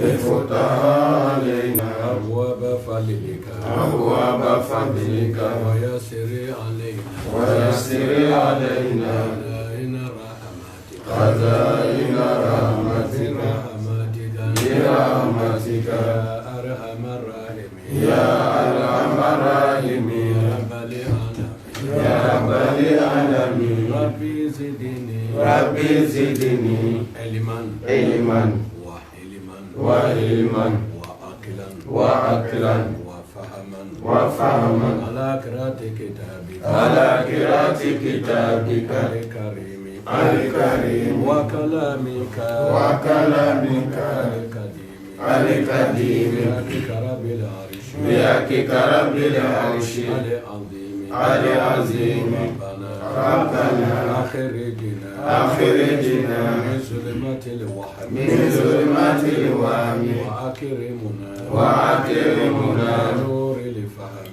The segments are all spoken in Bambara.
افتح علينا أبواب فضلك ويسر علينا خزائن رحمتك برحمتك يا أرحم الراحمين يا رب العالمين ربي زدني علما وعلما وعقلا وفهما على قراءة كتابك الكريم وكلامك القديم بحقك رب العرش العظيم ربنا أخرجنا من ظلمات الوهم وأكرمنا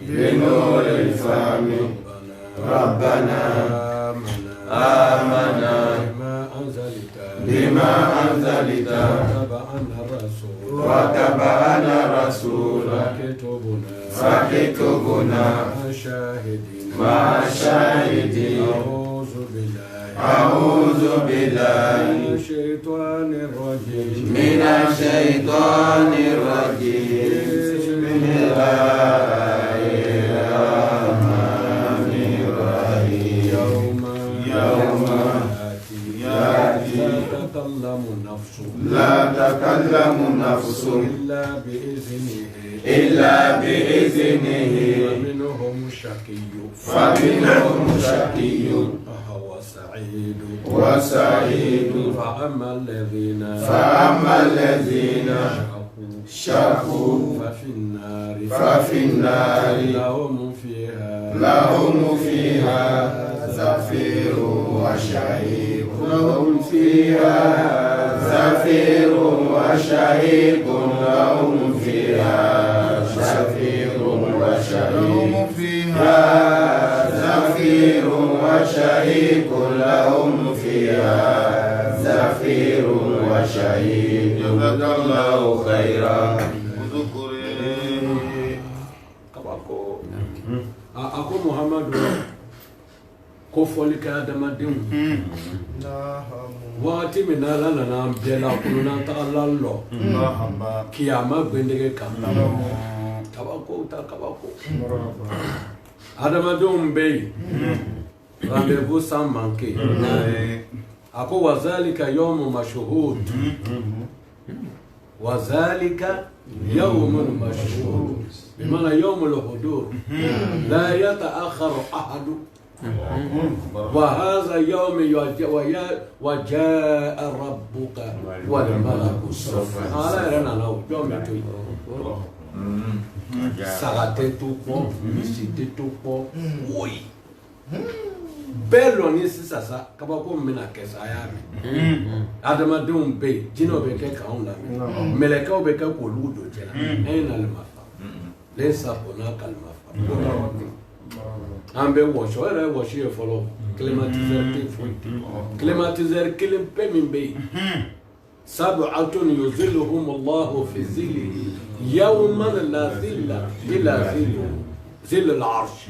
بنور الفهم ربنا آمنا بما أنزلت وتبعنا الرسول فاكتبنا مع الشاهدين أعوذ بالله من الشيطان الرجيم بسم الله الرحمن الرحيم يوم يأتي لا تكلم نفس إلا بإذنه فمنهم شقي وسعيد فأما الذين شقوا ففي النار لهم فيها زفير وشهيق لهم فيها زفير وشهيق لهم فيها زفير وشهيق زفير وشهيق لهم فيها زفير وشهيق جزاك الله خيرا ako Muhammadu ko fɔli kɛ adamadenw waati min na Ala nana an bɛɛ la kunu n'an tagala lɔ kiyama gbendege kan kabako ta kabako adamadenw bɛ yen rendez-vous sans manquer a ko wazalika yawmu mashhud wazalika yawmun mashhud بمعنى يوم الحضور لا يتأخر أحد وهذا يوم وجاء ربك والملك صفا على رنا لو يوم ساعتي توكو مسيتي توكو وي bɛɛ lɔni sisan sa kabako mina kɛ sa a y'a mɛn adamadenw bɛ yen jinɛw bɛ kɛ k'anw lamɛn mɛlɛkɛw bɛ kɛ k'olu don cɛ la an ye nalimafa lesa kona kalimafa an bɛ wɔsi o yɛrɛ ye wɔsi ye fɔlɔ climatiseur tɛ foyi tɛ climatiseur kelen bɛɛ min bɛ yen sab'atun yuzilluhum Allahu fi zillihi yawman la zilla illa zilluhu zil al-arsh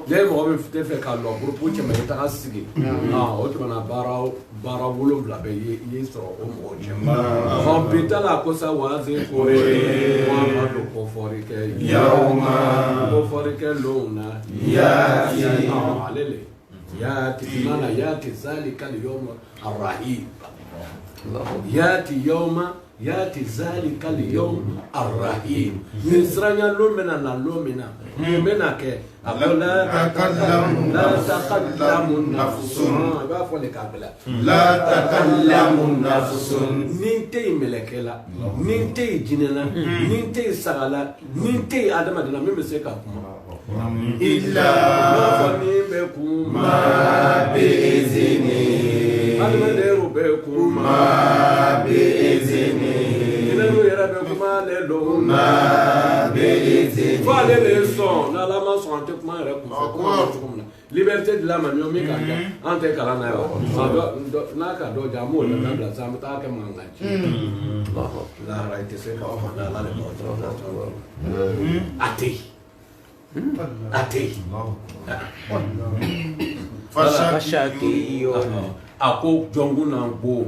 le mo be fite fe ka lo groupe ci ma ta asigi o to na bara wolonvla be yi so o mo je on pitala ko sa wazi ko wa ma do ko forike yawma ko forike lona yati alele yati mana yati zalika al-yawm ar-rahim ياتي ذلك اليوم الرهيب نسرنا لومنا مؤمنا ك لا تقدم النفس لا تكلم النفس ننتي ملكلا ننتي جنلا ننتي سغلا ننتي ادم ادنا ممسكا إلا ما بإذنه ما بإذنه ما بإذنه liberté de l'âme ñoo mi ka ante kala na yo na ka do jamu le na bla sam ta ke manga ci la raite se ka na la le ate Fashaki yo ako jongu na bo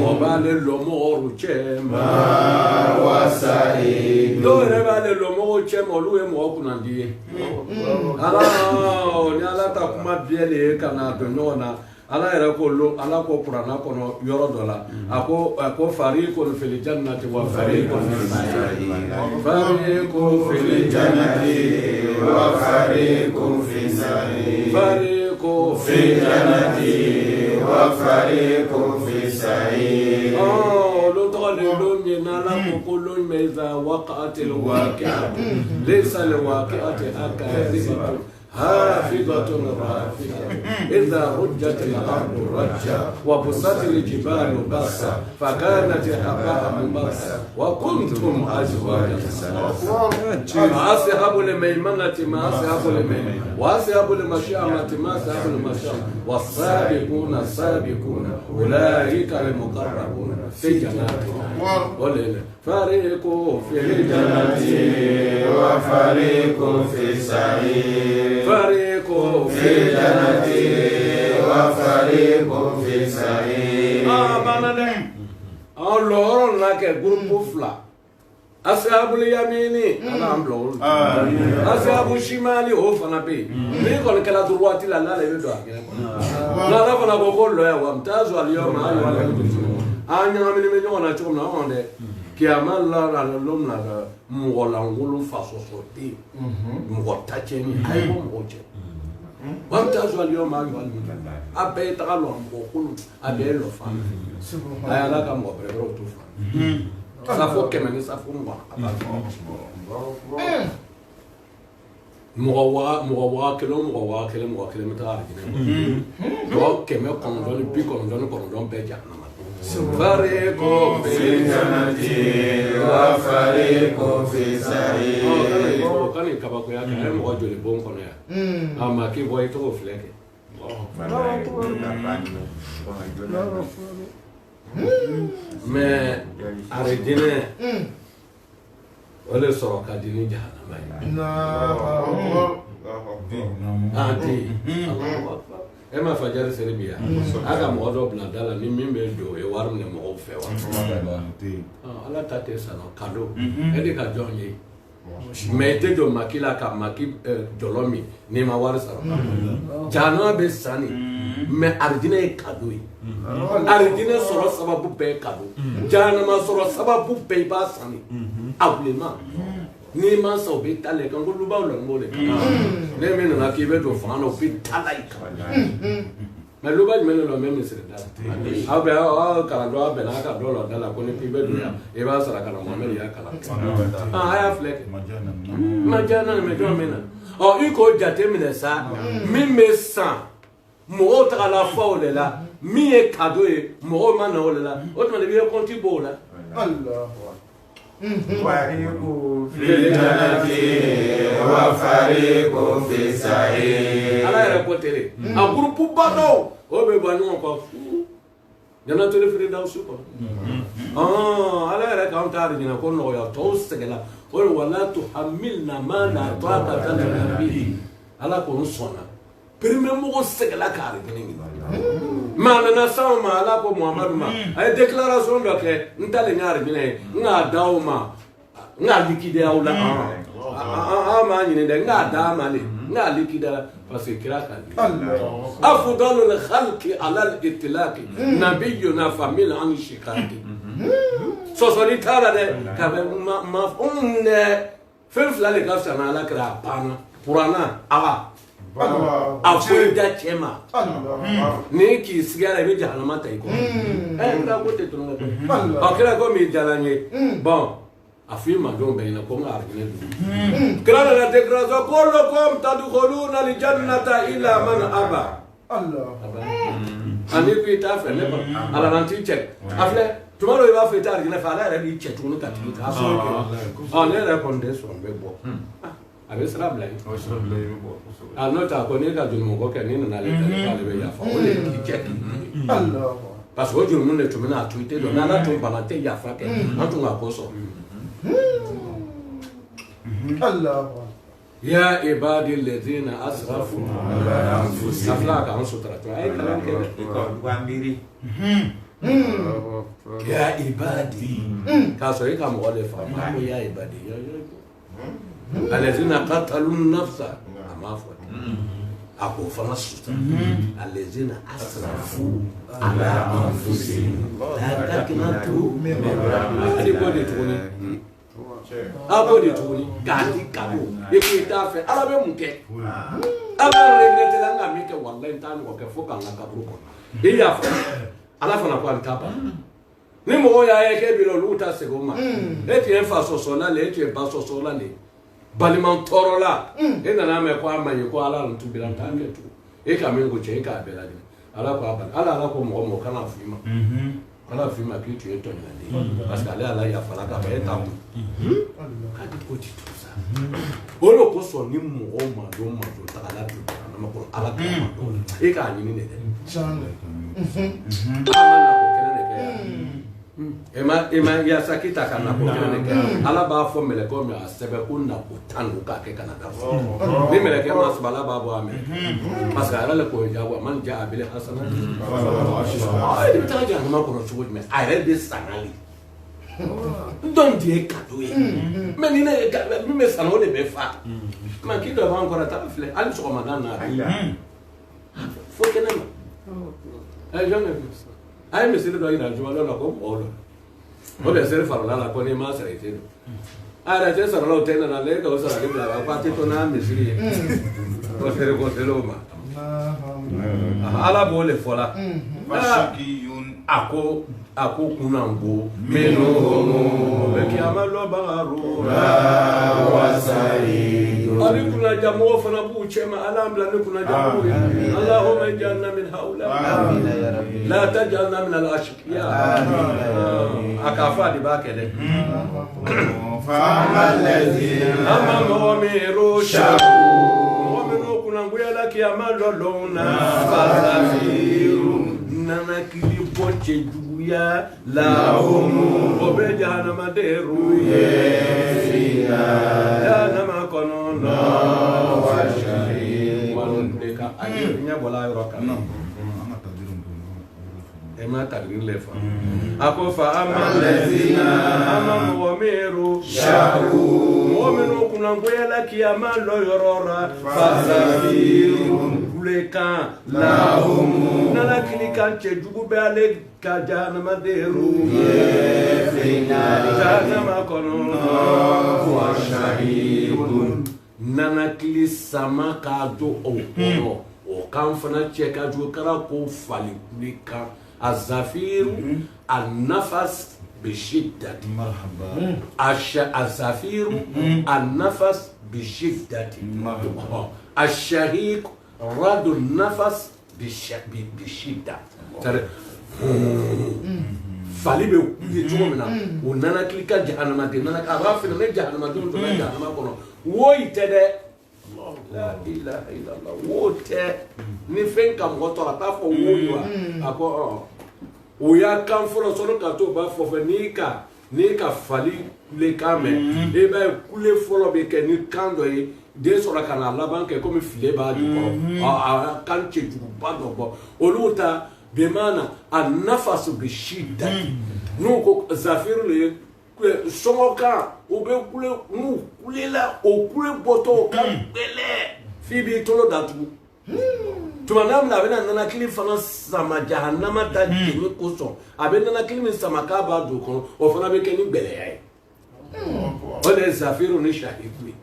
oba le lomo oru chema wasai do re ba le lomo chema lu e mo ku na die ala ni ala ta kuma biele kana to nona ala era ko lo ala ko qur'ana kono yoro dola ako fariqun fil jannati wa fariqun fis sa'ir fariqun fil jannati wa fariqun fis sa'ir fariqun fil jannati wa fariqun fis sa'ir lo tole lo ni na la ko lo meza waqa'atil waqi'atu laysa li waqi'ati akadhibatu حافظة رافعة إذا رجت الأرض رجا وبست الجبال بسا فكانت هباء منبثا وكنتم أزواجا ما أصحاب الميمنة ما أصحاب الميمنة وأصحاب المشأمة ما أصحاب المشأمة والسابقون السابقون أولئك المقربون في جنات النعيم فريق في الجنة وفريق في السعير فريق في الجنة وفريق في السعير بانادم الله لك غروب فلا أصحاب اليمين أنا أملون أصحاب الشمال هو فنبي نيكون كلا درواتي لا لا يبدو لا لا فنا بقول له وامتازوا اليوم أيها المسلمون أنا من يوم أنا شو نعمل كيما لا لوم لا مغلانغولو فاسوسوتي مغتاچني ايبو موجه وامتازوا اليوم ايها المسلمون ابي تغلو مغول ابي لو فام ايا لا كم بريرو توفا سافو كمن سافو مغوا كلو متعارفين دو كم كوندون بي كوندون بيجا فريق في الجنة وفريق في السعير كان يكبر يا كان موجود لبون كنا أما كي بوي تو فلك ما أردنا ولا سرق دين جهنم أنتي الله أكبر ema fajari serbia aga modo bladala ni mimbe do e warum ne mo fe wa ala tate sano kado edi ka jonye mete do makila ka maki dolomi ni ma war saro jano be sani me arjina e kado yi arjina soro sababu be kado jano ma soro sababu be ba sani abulema ni ma so be tale kan ko luba lo ngole ne me na ki be do fa no be tale ma luba me no me misre da abe kala do abe na ka do lo da la ko ni ki be do ya e ba sara kala mo me ya kala aya flek majana me do me na o iko jate me sa mi me san mo ta la fa o le la mi e kado e mo ma na o le la o to le bi konti bo la Allah فريق في الجنة وفريق في السعير ala yɛrɛ ko tele a groupe ba dɔw o bɛ bɔ ɲɔgɔn kɔ jana tele fili daw su kɔnɔ ala yɛrɛ k'an ta arijina ko nɔgɔya tɔw sɛgɛnna o de wala tu hamilna ma la taqata lana bihi ala ko n sɔnna premier mɔgɔ sɛgɛnna ka arijina ɲini ma nana san ma ala ko muhamadu ma a ye déclaration dɔ kɛ n talen ŋa arijina ye n k'a d'aw ma n k'a liquider aw la an m'a ɲini dɛ n k'a d'a ma de n k'a liquider parce que kira ka di afdalul khalqi ala al-itlaq nabiyyuna famil an shikaki sɔsɔli t'a la dɛ ka bɛ ma fɛn fila de ka fisa n'ala kɛra a banna kuranna aga a foyi da cɛ ma ni k'i sigi a la i bɛ jahanama ta i kɔrɔ kira ko tɛ tunu ka kɛ kira ko min diyara n ye bɔn a f'i ma don bɛɛ ɲɛna ko n ka arijinɛ dun kira nana déclaration kullukum tadkhuluna al-jannata illa man aba ani ko i t'a fɛ ne ba ala n'an t'i cɛ a filɛ tuma dɔw i b'a fɔ i t'a arijinɛ fɛ ala yɛrɛ b'i cɛ tuguni ka tigi k'a sɔrɔ ne yɛrɛ kɔni tɛ sɔn n bɛ bɔ a bɛ sira bila yen a n'o tɛ a ko n'e ka jurumu kɛ n'i nana ale ta k'ale bɛ yafa o de ye k'i cɛ k'i parce que o jurumu de tun bɛ n'a to i tɛ dɔn n'ala tun banna tɛ yafa kɛ an tun ka ko sɔrɔ. Ya ibadi lezina asrafu ala anfusihim afla ka an sutura to ay kalan ke ya ibadi ka so ka mo le fa ma ko ya ibadi alezina qatalu nafsa ama fa ako fa sutura alezina asrafu ala anfusihim la taknatu min rahmatillah abo de tuguni gadi kabo e ko ita fɛ ala bɛ mun kɛ ala regrette la nga min kɛ wallahi tan ko kɛ fo kan ka kaburu ko e y'a fɔ ala fana ko an ta ba ni mɔgɔ y'a ye k'e bi la olu ta segin o ma e tun ye fa sɔsɔ la le e tun ye ba sɔsɔ la le baliman tɔɔrɔ la e nana mɛn ko a ma ɲi ko ala nin tubira n t'a kɛ tugun e ka min ko cɛ e k'a bɛɛ lajɛ ala ko a bali ala ko mɔgɔ kana f'i ma ala f'i ma k'i tun ye tɔɲɔgɔnden parce que ale ala yafala ka bɛɛ ta kun k'a di ko ti tu sa o de kosɔn ni mɔgɔw ma don ta ala bi ma kɔnɔ ala ka ma don e k'a ɲini de dɛ ala ma na ko kelen de kɛ e ma yasa k'i ta ka na ko kelen de kɛ ala b'a fɔ mɛlɛkɛw min a sɛbɛn ko na ko 10 don k'a kɛ kana da fɔ ni mɛlɛkɛ ma sɔrɔ ala b'a bɔ a mɛn parce que ala le ko jago man ja abele hasana ai bi ta jahannama kɔnɔ cogo jumɛn a yɛrɛ de sanali donc de ye cadeau ye mais ni ne min bɛ san o de bɛ fa mais k'i dɔ b'an kɔrɔ ta filɛ hali sɔgɔmada na fo kɛnɛ ma jɔn a ye misiri dɔ yira juma la ko mɔgɔw la o de seri farala la ko n'i ma sara i tɛ don a yɛrɛ tɛ sarala o tɛ nana ale ka o sarali bila a ko a tɛ to n'a misiri ye ko seri ko seri o ma ala b'o de fɔ la a ko kunna bo minnu bɛ kiyama lɔbagaru ali kunnaja mɔgɔw fana b'u cɛ ma ala bila ni kunnaja mɔgɔw ye allahumma ij'alna min haula la taj'alna min al-ashqiya a k'a fɔ a de b'a kɛ dɛ ama mɔgɔ min rushaku mɔgɔ minnu kunnaguyala kiyama lɔlɔnna fasafiru nana kili bɔ cɛjuguya lahumu o bɛ jahanama deru ye jahanama kɔnɔ wale ka a ɲɛ bɔla yɔrɔ kan e ma tagiri le fa a ko fa ama lezina ama mɔgɔ min rushaku mɔgɔ minnu kunnaguyala kiyama lɔ yɔrɔ la fasafiru kan lahumu nana kili kan cɛjugu bɛ ale ka jahanama deru ye jahanama kɔnɔ wa shahidun nana kili sama k'a don o kɔnɔ o kan fana cɛ ka jugu kɛra ko fali kuli kan a zafiru a nafas bishiddati a zafiru a nafas bishiddati a shahid radu nafas bishida fali bɛ ye cogo min na o nana kili ka jahanamaden nana a b'a fili ne jahanamadenw donna jahanama kɔnɔ wo yi tɛ dɛ la ilaha illallah wo tɛ ni fɛn ka mɔgɔ tɔɔrɔ a t'a fɔ wo yi wa a ko o y'a kan fɔlɔ sɔrɔ ka to b'a fɔ fɛ n'i ka fali kule kan mɛn e b'a ye kule fɔlɔ bɛ kɛ ni kan dɔ ye den sɔrɔ ka na laban kɛ komi file b'a jukɔrɔ a kan cɛjuguba dɔ bɔ olu ta bimana a nafasu bi shiddati n'u ko zafiru le ye sɔngɔ kan u bɛ kule n'u kulela o kule bɔtɔ o ka gbɛlɛ f'i b'i tolo datugu tuma n'a mina a bɛna nanakili fana sama jahanama ta jeni kosɔn a bɛ nanakili min sama k'a b'a don kɔnɔ o fana bɛ kɛ ni gbɛlɛya ye o de ye zafiru ni shahidu ye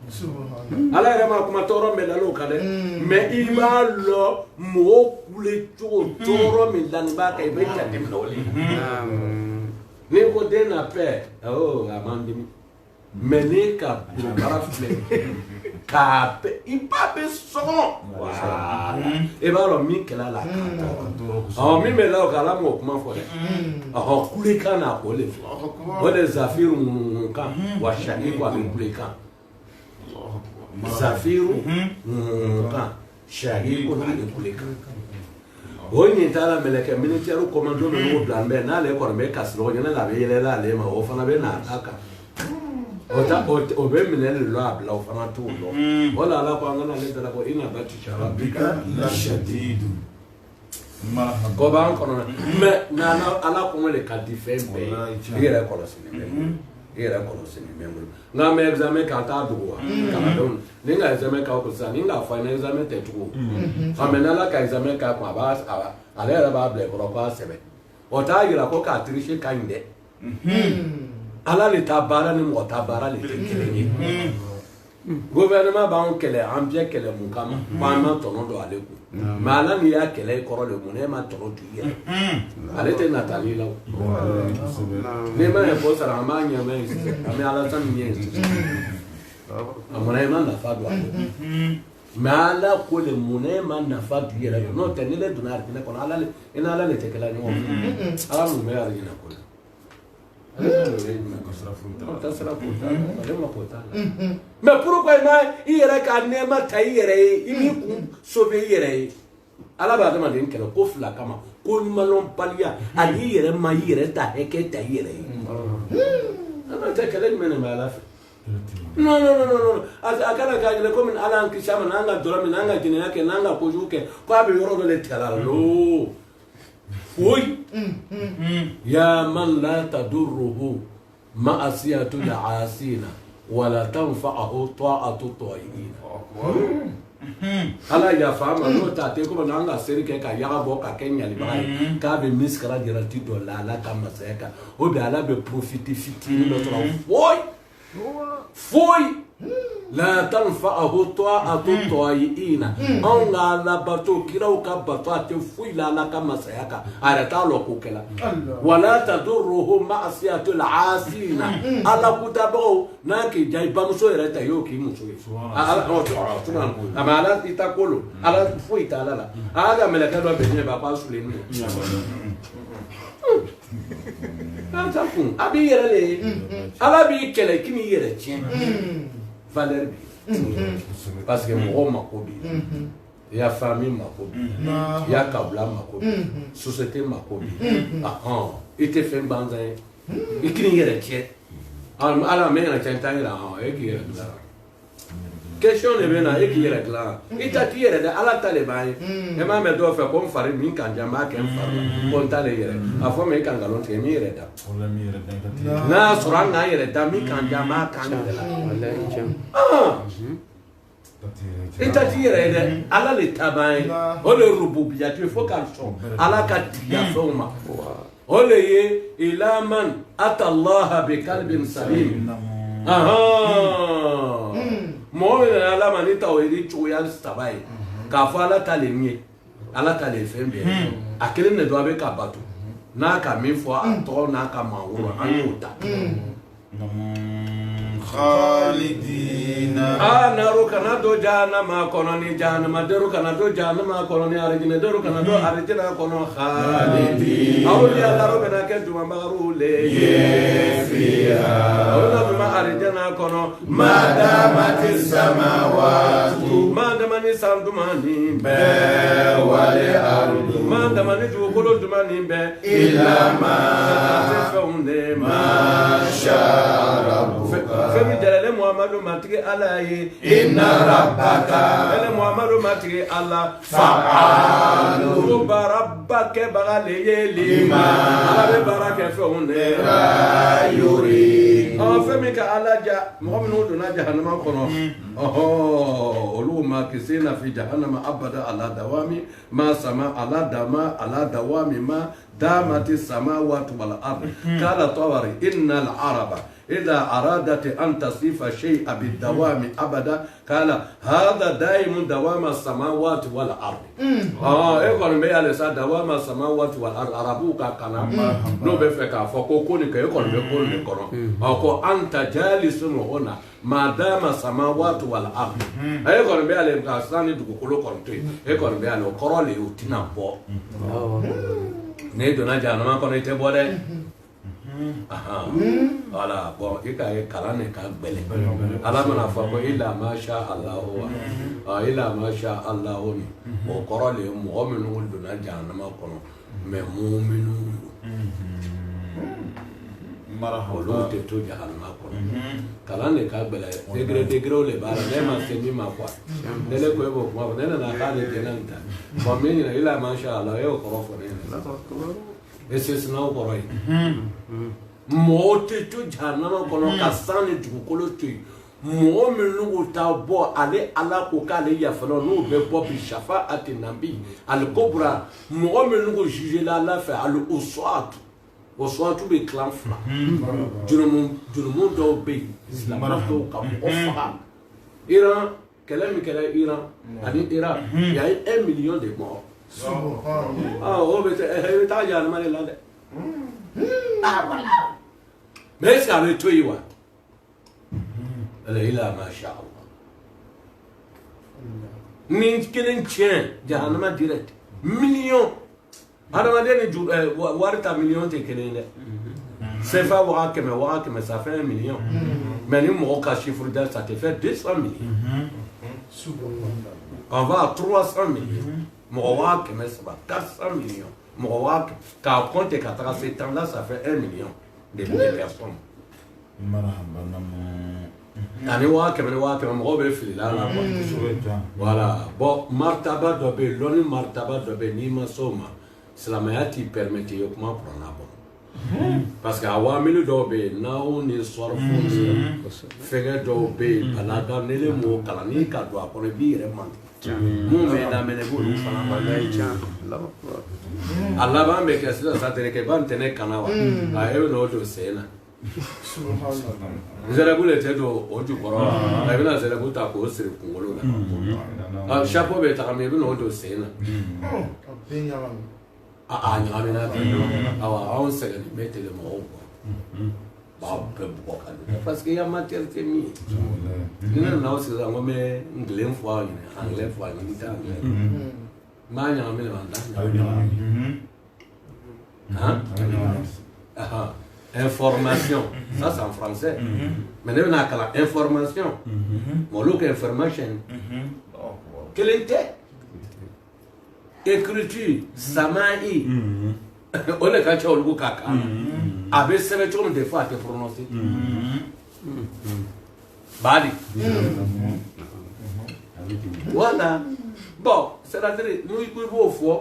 ala yɛrɛ ma kuma tɔɔrɔ min lal'o kan dɛ mɛ i b'a lɔ mɔgɔw kule cogo tɔɔrɔ min lani b'a kan i bɛ jateminɛ o le n'i ko den na pɛ a man dimi mɛ n'i ka baara filɛ k'a bɛ i ba bɛ sɔgɔnɔ i b'a dɔn min kɛlɛ la min bɛ la o kan ala m'o kuma fɔ dɛ kulekan na k'o de fɔ o de zafiru ŋunuŋunu kan wa shahidu a bɛ kulekan zafiru kan shahidun ala kulli kan o ni tala meleke militaire commando no plan be na le ko be kasro nyana la be yele la le ma o fana be na aka o be minele lo abla o fana tu lo wala la ko ngana le tala ko ina bati sharabika la shadidu ko ba ko no me na ala ko le ka difembe ira ko lo sini ira ko lo sini membo nga me examen ka ta duwa ka don ninga examen ka ko sa ninga fa na examen te tu amena la ka examen ka ko ba ale ra ba ble ko ko sebe o ta ira ko ka triche ka inde ala le tabara ni mo tabara le tekele gouvernement ba on kele en bien kele mun kama ba ma tono do ale ku ma ala ni ya kele ko le mun e ma tono tu ye ale te natali la ne ma e po sara ma nya me ame ala tan ni amona e ma na fa do ma ala ko le mun e ma na fa du ye no te ne le do na ne ko ala le ina ala le tekela ni o ala mu me ari na ko mais pourquoi il y a un nema taillere il sauver yere ala ba dama den kala ko fla kama ko malon palia ali yere ma yere ta heke taillere ana ta kala men ma la no akala ka le ko min ala an kishama nanga dora min nanga jinena ke nanga ko juke ko abe yoro le tala lo oui يا من لا تضره معصية العاصين ولا تنفعه طاعة الطائعين ala ya fama no ta te ko nanga seri ke ka ya bo ka kenya li bai ka be miskara dira ti do la ka maseka o be ala be profiter fiti no to foi la tanfa'ahu ta'atu ta'iina on la bato kirau ka bato ate fui la ka masayaka ara ta lo kokela wala tadurruhu ma'siyatu al'asina ala kutabo na ke jai bamso era ta yo ki muso ala ama ala itakolo ala fui ta la aga meleka do be ne ba pa sule ni anta kun abi yere le ala bi kele kimi yere tien valeur bi parce que mon makobi ya famille makobi ya kabla makobi société makobi ite fen banza ikini yere tien ala me na tenta ira e ki yere la question ne bena e ki yere la ita ti yere da ala taliban e ma me do fe ko fari min kan jama ken farla ko tale yere afo me kan galon te mi yere da na suranga yere da mi kan jama kan la ita ti yere da ala le tabai o le rububiyya tu fo kan so ala ka tiya foma o le ye ila man ata allah bi qalbin salim mo le ala mani tawhidi chuya stabai ka fa ala ta le mi ala ta le fembe akele ne do abe ka batu na ka mi fo ato na ka mawuro anyuta khalidina naru kana do jana ma kono ni jana ma deru kana do jana ma kono ni arjine deru kana do arjina kono khalidina awli ala robena ke duma magaru le fiha awla duma arjina kono madamati samawati madamani sandumani be wale ardu madamani jukolo dumani be ila ma sha femi dalale muhammadu matri alaye inna rabbaka ele muhammadu matri ala fa'alu rabbaka bagale yeli ala be baraka feunde yuri femi ka ala ja muhammadu duna jahannama kono olu ma kisina fi jahannama abada ala dawami ma sama ala dawami ma damati samawati wal ard qala tawari innal araba إذا أرادت أن تصف شيء بالدوام أبدا قال هذا دائم دوام السماوات والأرض يقول بي على دوام السماوات والأرض أرابوكا كنا نو بفكا فكوكوني كي يقول بيقول نكرو أو أنت جالس هنا ما دام السماوات والأرض يقول بي على كاساني تقولوا كنتي يقول بي على كرولي وتنابو نيدو نجانا ما كنا يتبوا voilà bon i ka ye kalan de ka gbɛlɛ ala mana fɔ ko ila masha allahu wa ila masha allahu ni o kɔrɔ de ye mɔgɔ minnu donna jahanama kɔnɔ mais mu'minu olu tɛ to jahanama kɔnɔ kalan de ka gbɛlɛ degré le b'a la ne ma se min ma quoi ne le ko e b'o kuma fɔ ne nana k'ale tɛ na nin ta bon min ɲinɛ ila masha allah e y'o kɔrɔ fɔ ne ɲɛna et c'est sinaw kɔrɔ ye mɔgɔ tɛ to jahanama kɔnɔ ka san ni dugukolo to yen mɔgɔ minnu k'u ta bɔ ale ala ko k'ale yafala n'u bɛ bɔ bi shafa ati nabi ale kobura mɔgɔ minnu k'u juge la ala fɛ ale o soatu bɛ kilan fila jurumu dɔw bɛ yen silamɛ dɔw ka mɔgɔ faga Iran kɛlɛ min kɛra Iran ani Irak il y a eu 1 million de morts o bɛ taa jahanama de la dɛ voilà mais est-ce qu'elle est toi wa elle ila masha Allah ni kelen tien jahannama direct million adamaden ni warta million te kelen de c'est pas wa keme ça fait 1 million mais ni mo ka chiffre d'affaires ça te fait 200 millions on va à 300 millions mo wa keme ça va 400 millions mo wa ka compte 47 ans là ça fait 1 million de personnes ani waa kɛmɛ mɔgɔw bɛ fili la la voilà bon martaba dɔ bɛ yen lɔni martaba dɔ bɛ yen n'i ma s'o ma silamɛya t'i permettre ye kuma kuranna bɔ parce que awamili dɔw bɛ yen n'aw ni sɔrɔfo fɛngɛ dɔw bɛ yen balaga ne le m'o kalan n'i ka don a kɔnɔ i b'i yɛrɛ man mun bɛ lamɛnɛ b'olu fana ma a laban bɛ kɛ sisan sa tɛnɛ ba ntɛnɛ kana wa a e bɛ n'o don sen na zɛrɛbu le tɛ don o jukɔrɔ a bɛna zɛrɛbu ta k'o siri kunkolo la chapeau bɛ taga min i bɛna o don sen na a ɲagamina bi awa anw sɛgɛnnen bɛ tɛlɛ mɔgɔw kɔ b'aw bɛɛ bugɔ ka don parce que i ya matière tɛ min ye ni ne nana aw sigi sisan n ko n bɛ ngelen fɔ aw ɲɛna anglais fɔ aw ɲɛna n tɛ anglais n b'a ɲagami de ma n t'a ɲagami information ça c'est en français mais ne bɛna kalan information olu ka information kelen tɛ écriture sama'i o de ka ca olu ka kan a bɛ sɛbɛn cogo min des fois a tɛ prononcer bali voilà bon c'est-à-dire n'u b'o fɔ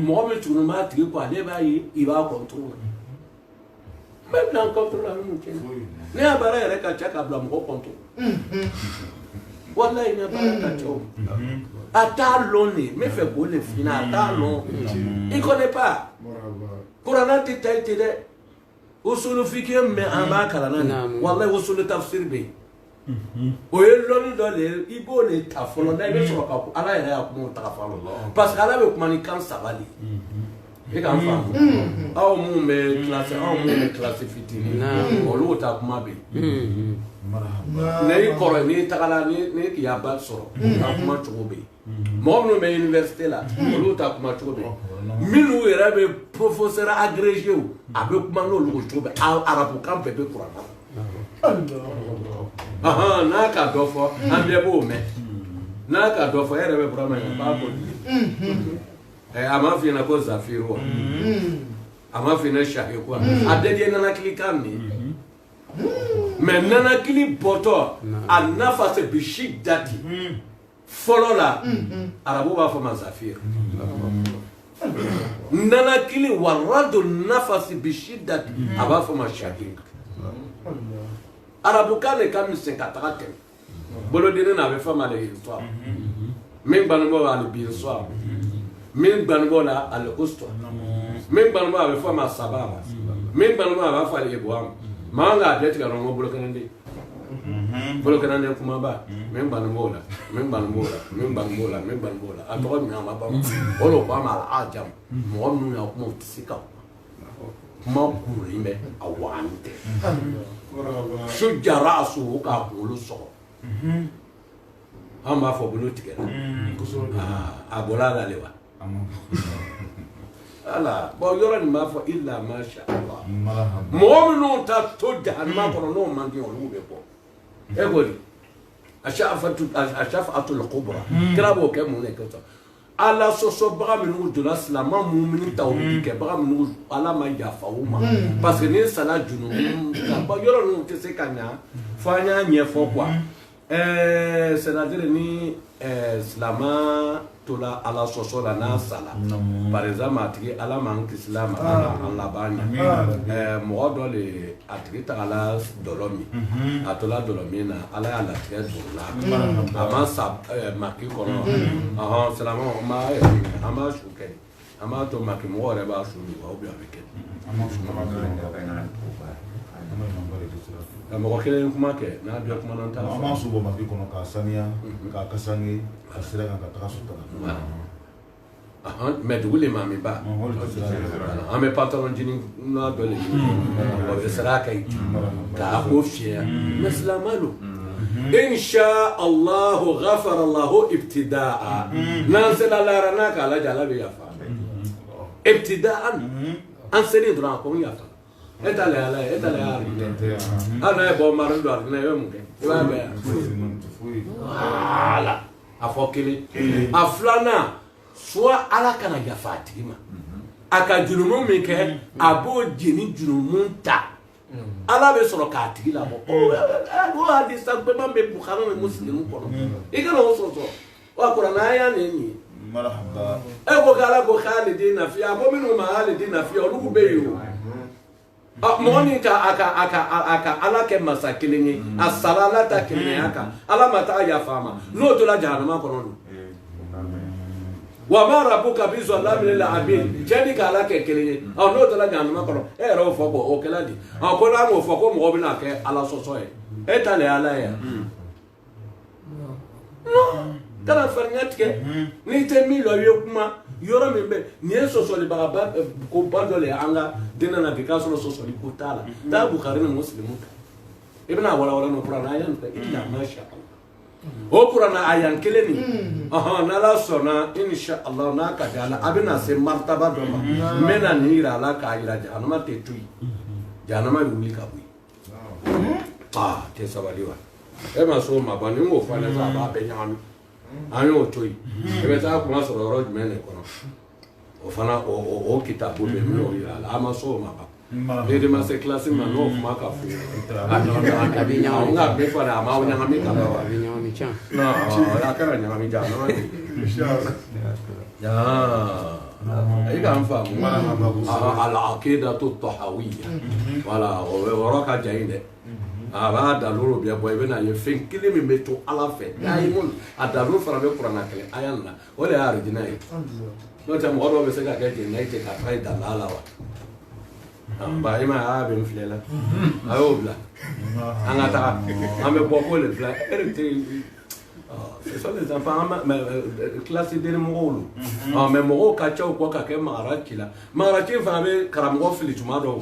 mɔgɔ min tuguni b'a tigi kɔ ale b'a ye i b'a contrôler même dans le contrôle la même chose ne y'a baara yɛrɛ ka ca k'a bila mɔgɔ contrôle wallahi ne baara ka ca o a t'a lɔn de n bɛ fɛ k'o de f'i ɲɛna a t'a lɔn i connais pas kuranna tɛ ta i tɛ dɛ usulu fiqh min an b'a kalan na nin wallahi usulu tafsir bɛ yen o ye lɔnni dɔ de ye i b'o de ta fɔlɔ n'a i bɛ sɔrɔ ka ala yɛrɛ y'a kuma ta fɔlɔ parce que ala bɛ kuma ni kan saba de ye. I k'an faamu aw mun bɛ classe fitinin olu ta kuma bɛ yen n'i kɔrɔ n'i tagala n'i k'i ya bac sɔrɔ ka kuma cogo bɛ yen mɔgɔ minnu bɛ université la olu ta kuma cogo bɛ yen minnu yɛrɛ bɛ professeur agrégé a bɛ kuma n'olu cogo bɛ arabukan bɛɛ bɛ kuranna n'a ka dɔ fɔ an bɛɛ b'o mɛn n'a ka dɔ fɔ e yɛrɛ bɛ Burama ye b'a ko a m'a f'i ɲɛna ko Zafiru wa a m'a f'i ɲɛna Shahiku wa a bɛɛ ye nanakili kan de ye mais nanakili bɔtɔ a nafa se bi shiddati fɔlɔ la arabu b'a fɔ ma Zafiru nanakili waradu nafasi bi shiddati a b'a fɔ ma Shahiku arabukan de ka misɛn ka taga tɛmɛ bolodeni na a bɛ fɔ ma de histoire min bangebaaw ale bien soir min bangebaaw la ale ustoire min bangebaaw a bɛ fɔ ma sababa min bangebaaw a b'a fɔ ale ibuam maa nka a bɛɛ tigɛ dɔn ko bolokɛnɛden bolokɛnɛden kumaba min bangebaaw la min bangebaaw la min bangebaaw la min bangebaaw la a tɔgɔ min a ma ban o de ko a ma ala a jam mɔgɔ minnu y'a kuma o tɛ se ka kuma kurulen bɛ a waani tɛ sojara a so k'a kunkolo sɔgɔ an b'a fɔ bolo tigɛra a bɔra la de wa ala bon yoro ni ma fo illa ma sha Allah mu'minu ta to jahannama kono no man di olu be ko e godi ashafa'atul kubra krabo ke mun ne ko ala soso baga minu dona silama mu'minu tawhid ke baga minu ala ma yafa uma parce que ni sala junu ka ba yoro no te se kanya fanya nyefo quoi c'est-à-dire ni silama tola ala soso la na sala par exemple atigi ala man islam ala banya mo do le atigi ta ala dolomi atola dolomi na ala ala tige dola ama sa maki kono silama ma ama shuke ama to maki mo re ba shu wa obi abeke ama shu ma ama kele kuma ke na bi kuma nan ta ama su bo maki kono ka sania ka kasangi ka sira ka ta su ta mais du le mami ba ame pantalon jini na dole o sera kai ka ko fiya muslimalo in sha Allah ghafara Allah ibtidaa nazala la rana ka la jala bi yafa ibtidaan an seri dran ko yafa etale ala ana bo maru do na yo mu ke ba ba ala afokili aflana soit ala kana yafa tigima aka junumu min kɛ a b'o jeni junumu ta ala bɛ sɔrɔ k'a tigi labɔ o hadisa gbɛman bɛ Bukhari ni Muslim kɔnɔ i kana o sɔsɔ wa kuranɛ y'a nin ye e ko k'ala ko khalidina fiha a ko minnu ma khalidina fiha olu bɛ yen o mɔgɔ min ka ala kɛ masa kelen ye a sara ala ta kelenya kan ala ma taa yafa ma n'o tora jahanama kɔnɔ don wa ma rabbuka bi zallamin lil abid jadi kala ke keleye aw no to la januma kono e ro fo ko o kala di aw ko la mo fo ko mo bi na ke ala soso e eta le ala ya no kana farnyat ke ni te mi lo yo kuma yoro mi be ni soso li ba ko bando le anga dina na bika soso li ko tala da Bukhari ni Muslim ibn wala no qur'an ayan ta illa ma sha Allah o kurana ayan keleni nala sona insha Allah na ka dala abina se martaba do ma mena nira ala ka ira janama te tui janama wuli ka bui te sabaliwa e ma so ma bani ngo fala za ba be nyami ayo tui e be ta kuma so ro mene kono o fana o kitabu be mi o ira ala ma so ma ba Lede mase klasi mano kuma ka fu. Abinya nga be fara ma onya ngami ka ba. Abinya mi cha. No, la kara nya ngami ja no. Ya. Ai ga anfa mu. Ala aqidatu tahawiyya. Wala o raka jainde. Aba da loro bia boy be na ye fin kile mi meto ala fe. Ai mun adalu fara be qur'ana kale ayanna. Ole arjinai. No ta mo do be se ga ke je nai te ka fai da la wa. Ba ima a be mflela ayo bla anga ta ame boko le bla c'est ça les enfants classe de mongolo mais mo ka cha ko ka ke maraki la maraki fa be karamgo fili tuma do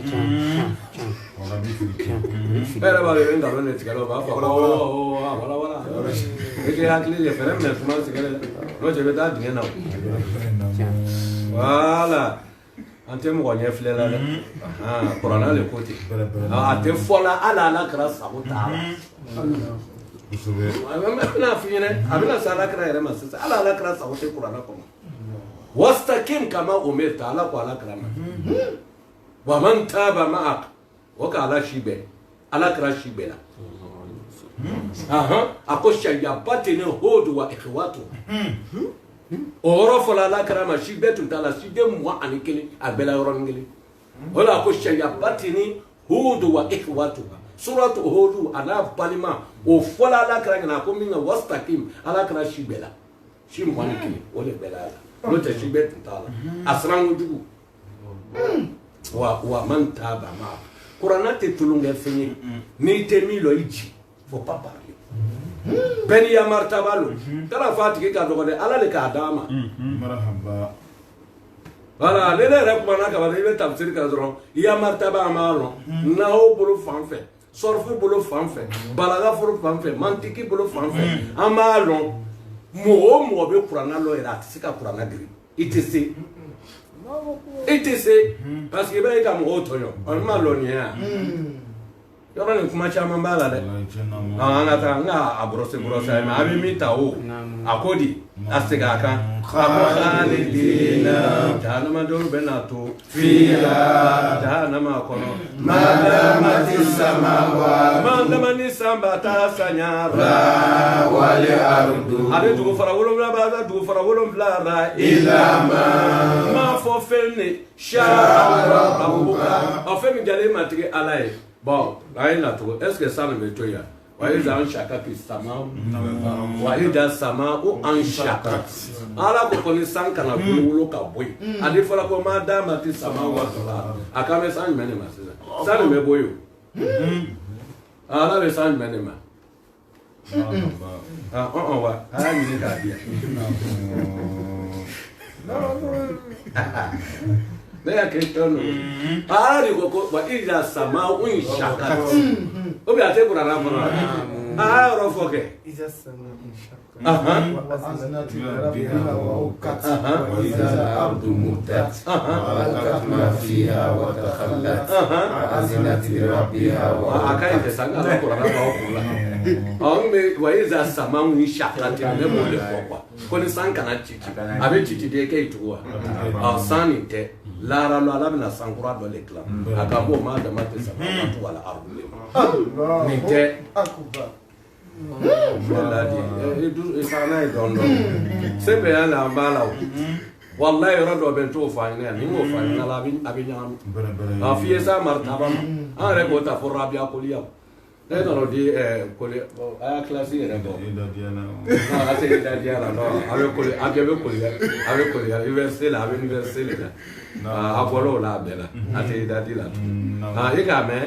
era ba le ngalo ne tigalo ba wala e ke hakli le fere me tuma tigalo no je be da dinga na wala ante mo nya flela la corona le côté ate fola ala kra sabuta na fine abina sala kra yere masasa ala kra sabuta corona ko wastaqim kama umirta ala ko ala kra wa man taba ma'ak wa kala shibe ala kra shibe la akosha ya batene hodu wa ikhwatu oro fola la karama shi betun tala shi de mo anikeli abela oro ngeli wala ko shaya batini hudu wa ikhwatu suratu hudu ana palima o fola la karama na ko minga wastaqim ala kana shi bela shi mo anikeli ole bela lo te shi betun tala asran wujugu wa man taba ma qur'ana te tulunga fini ni te mi lo iji faut pas parler beni ya martabalo kana fatike ka dogo de ala le ka dama marhaba wala le le kuma na ka ba le tafsir ka zoro ya martaba amalo na o bolo fanfe sorfu bolo fanfe balaga furu fanfe mantiki bolo fanfe amalo mo be qur'ana lo ira sika qur'ana gri itese e tɛ se parce que i b'a ye ka mɔgɔw tɔɲɔ ɔ n ma lɔnniya yɔrɔ nin kuma caman b'a la dɛ an ka taa n ka a borose a ye mɛ a bɛ min ta o a ko di a segin a kan a ko khalidina jahanamadenw bɛ na to fiha jahanama kɔnɔ madamati samawati mandama ni san ba taa sanyara wal ardu ale dugu fara wolonwula b'a la dugu fara wolonwula la illa ma fɔ fɛn ne sara ɔ fɛn min jalen ma tigɛ ala ye bon a ye na cogo est ce que ça ne bɛ to yan wa iza an shakati sama wa iza sama o an shakat ala ko kɔni san kana wolo ka bɔ yen ale fɔra ko ma d'a ma ti sama wa sɔrɔ a kan bɛ san jumɛn de ma sisan san de bɛ bɔ yen o ala bɛ san jumɛn de ma wa a y'a ɲini k'a di yan ne y'a question ninnu ala de ko ko wa iza sama o shakat o bɛ a tɛ kuranna kɔnɔ a y'a yɔrɔ fɔ kɛ وإذا الأرض مدت وألقت ما فيها وتخلت وأذنت لربها وإذا السماء انشقت ne b'o de fɔ quoi ko ni san kana ci a bɛ ci de kɛ tugu wa san nin tɛ lara lo ala bɛna san kura dɔ de dilan a ka bɔ maa dama tɛ sama ma tu wala aru nin tɛ sana ye dɔn dɔn se bɛ yan na an b'a la o wallahi yɔrɔ dɔ bɛ n t'o fɔ an ɲɛna ni n y'o fɔ an ɲɛna la a bɛ ɲagami a f'i ye sa maritaba ma an yɛrɛ k'o ta fɔ rabiya koliya ne nana di koli a y'a kilasi yɛrɛ bɔ a se da diya la a bɛ koli a bɛɛ bɛ koli a bɛ koli université la a bɛ université de la a bɔra o la a bɛɛ la a tɛ da di la i k'a mɛn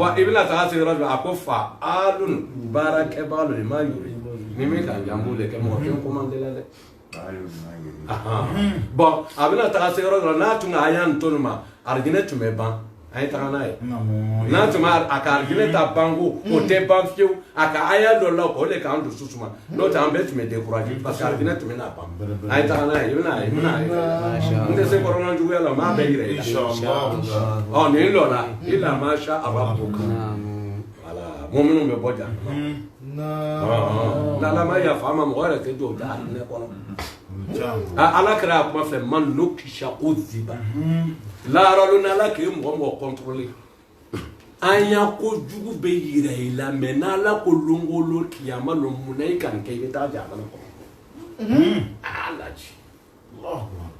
wa i bɛna taga se yɔrɔ dɔ a ko fa alun baarakɛbaga de ma yuri ni min ka jan b'o de kɛ mɔgɔ tɛ commandé la dɛ bon a bɛna taga se yɔrɔ dɔ n'a tun ka a y'an to nin ma alijinɛ tun bɛ ban a ye taga n'a ye n'a tun ma a ka alijinɛ ta banko o tɛ ban fiyewu a ka aya dɔ la o de k'an dusu suma n'o tɛ an bɛɛ tun bɛ découragé parce que alijinɛ tun bɛ n'a ban a ye taga n'a ye i bɛna ye i bɛna ye n tɛ se kɔrɔna juguya la maa bɛɛ yira i la ɔ nin dɔ la i la masha arabuka voilà mɔɔ minnu bɛ bɔ jahannama n'ala ma yafa ma mɔgɔ yɛrɛ tɛ jɔ jahannama kɔnɔ ala kɛra a kuma filɛ man nukisha uziba laaralo n'ala k'e mɔgɔ mɔgɔ contrôler an y'a kojugu bɛ yira i la mais n'ala ko longolo kiyama lo mun na i ka nin kɛ i bɛ taa jahannama kɔnɔ a lajɛ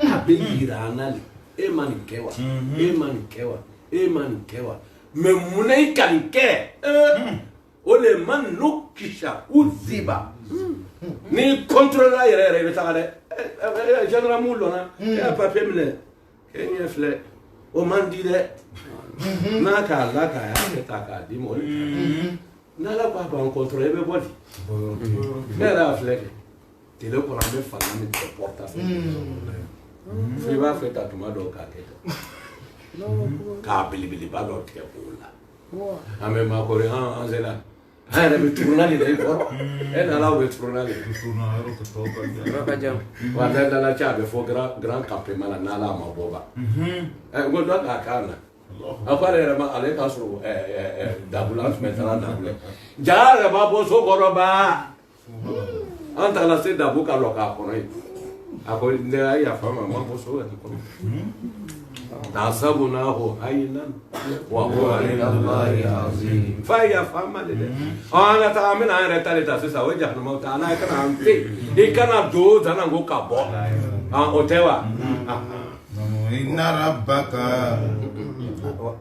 a bɛ yira an na de e ma nin kɛ wa e ma nin kɛ wa e ma nin kɛ wa mais mun na i ka nin kɛ o de man nukisha uziba ni contrôler yɛrɛ yɛrɛ i bɛ taga dɛ général mun lɔnna e y'a papier minɛ e ɲɛ filɛ o man di dɛ n'a k'a la k'a y'a kɛ ta k'a di mɔgɔ n'ala ko a b'an contrôler i bɛ bɔ di ne yɛrɛ y'a filɛ kɛ télé kɔnɔ an bɛ fanga min kɛ portable fo i b'a fɛ ta tuma dɔw k'a kɛ k'a belebeleba dɔ tigɛ k'o la an bɛ makɔri an sera an yɛrɛ bɛ turuna de la i kɔrɔ e nana o bɛ turuna de wa ne nana cɛ a bɛ fɔ grand campement la n'ala ma bɔ ba n ko dɔ k'a kan na a ko ale yɛrɛ ma ale k'a sɔrɔ dabula an tun bɛ taa dabula jaa yɛrɛ b'a bɔ so kɔrɔ ba an tagara se dabu ka lɔ k'a kɔnɔ yen a ko ne y'a yafa ma ma bɔ so yɛrɛ kɔnɔ tasabunahu hayyinan wa huwa inda Allahi azim fa yafa ma de dɛ an ka taa an bɛna an yɛrɛ ta de ta sisan o ye jahannama ta ala kana an te i kana don dana ko ka bɔ o tɛ wa inna rabbaka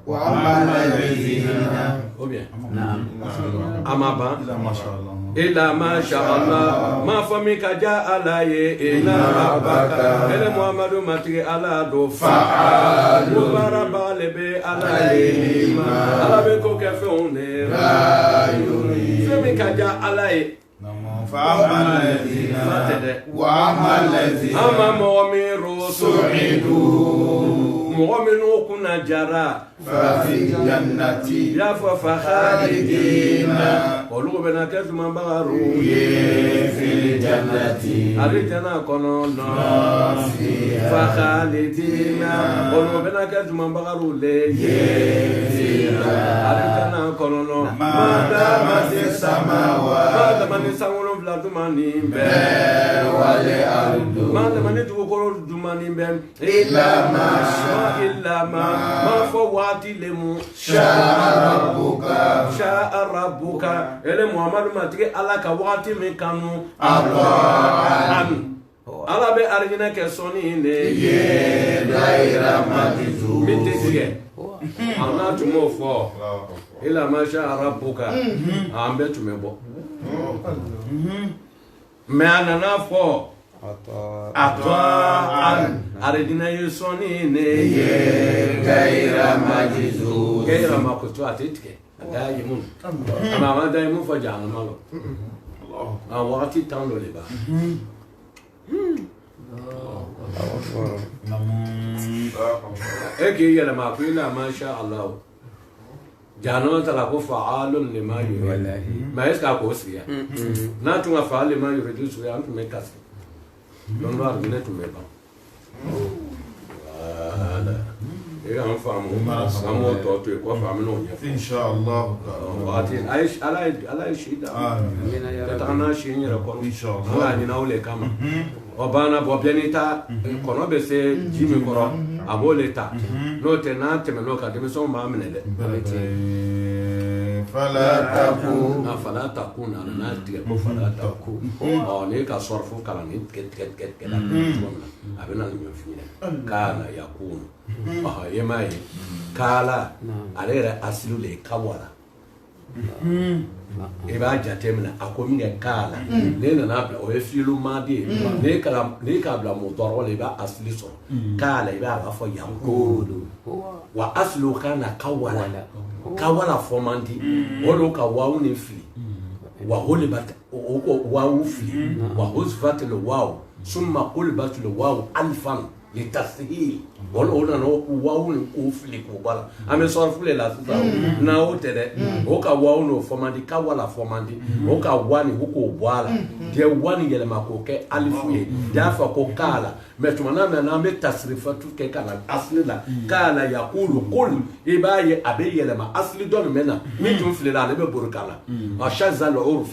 wa amma alladhina ou bien amaba ila ma sha Allah ma fa mi ka ja ala ye inna rabbaka ele muhammadu matigi ala do fa do baraba le be ala ye ma ala be ko ke fe on ne ra yuri fe mi ka ja ala ye فأما الذين وأما الذين أما مؤمن رسول mɔgɔ minnu kunna jara ففي الجنة i y'a fɔ fakhalidina olu bɛna kɛ tumabagaru ye في الجنة alijana kɔnɔ nɔ fakhalidina olu bɛna kɛ tumabagaru le ye alijana kɔnɔ nɔ ما دامت السماوات madama ni san wolonwula tuma ni bɛɛ والأرض madama ni dugukolo tuma ni bɛɛ إلا ما illa ma fɔ waati le mu شاء ربك sha'a rabbuka ele muhammadu matigi ala ka waati min kanu عطاء ala bɛ arijinɛ kɛ sɔnni de ye غير مجذوب min tɛ tigɛ an n'a tun b'o fɔ ila ma sha'a rabbuka an bɛɛ tun bɛ bɔ mɛ a nana fɔ atwa'an arijinɛ ye sɔnni de ye غير مجذوب kɛyira ma ko to a tɛ tigɛ a da ye mun a ma da ye mun fɔ jahanama la a wagati tan dɔ de b'a e k'i yɛlɛma ko ila ma sha Allah jahanama ta la ko fa'alun lima yurid mais est-ce que a k'o sigi yan n'a tun ka fa'al lima yurid sigi an tun bɛ kasi don dɔ arijinɛ tun bɛ ban voilà e y'an faamu an b'o tɔ to yen kɔfɛ an bɛ n'o ɲɛfɔ إن شاء الله wagati ala ye si da ka taga n'a si n yɛrɛ kɔrɔ Inshallah. an k'a ɲini aw le kama o banna bɔ bɛɛ n'i ta kɔnɔ bɛ se ji min kɔrɔ a b'o le ta n'o tɛ n'a tɛmɛn'o kan denmisɛnw b'a minɛ dɛ فلا تكن a fala ta kun na a nana tigɛ ko fala ta kun n'i ka sɔrɔfu kalan ni tigɛ la cogo min na a bɛ na nin ɲɔ f'i ɲɛna kaana yakun ye m'a ye kaala ale yɛrɛ asili le ye kawara i b'a jate minɛ a ko min kɛ kaala ne nana bila o ye fiilu maadi ye n'i k'a bila mɔdɔrɔ la i b'a asili sɔrɔ kaala i b'a fɔ yankulu wa asili kana kawala kawala fɔ man di o de ka waawu ni fili wa hulibat o ko waawu fili wa huzfat le waawu summa qulibat le waawu alfan litashil wala o nana o waawu ni k'o fili k'o bala an bɛ sɔrɔ file la sisan n'a o tɛ dɛ o ka waawu n'o fɔ man di kawala fɔ man di o ka wani o k'o bɔ a la diɲɛ wani yɛlɛma k'o kɛ alifu ye diɲɛ fɔ ko kaala mɛ tuma n'a mɛ n'an bɛ tasirifatu kɛ ka na asili la kaala yakulu kul i b'a ye a bɛ yɛlɛma asili dɔ nin bɛ na min tun filila ale bɛ bori k'a la a shazal urf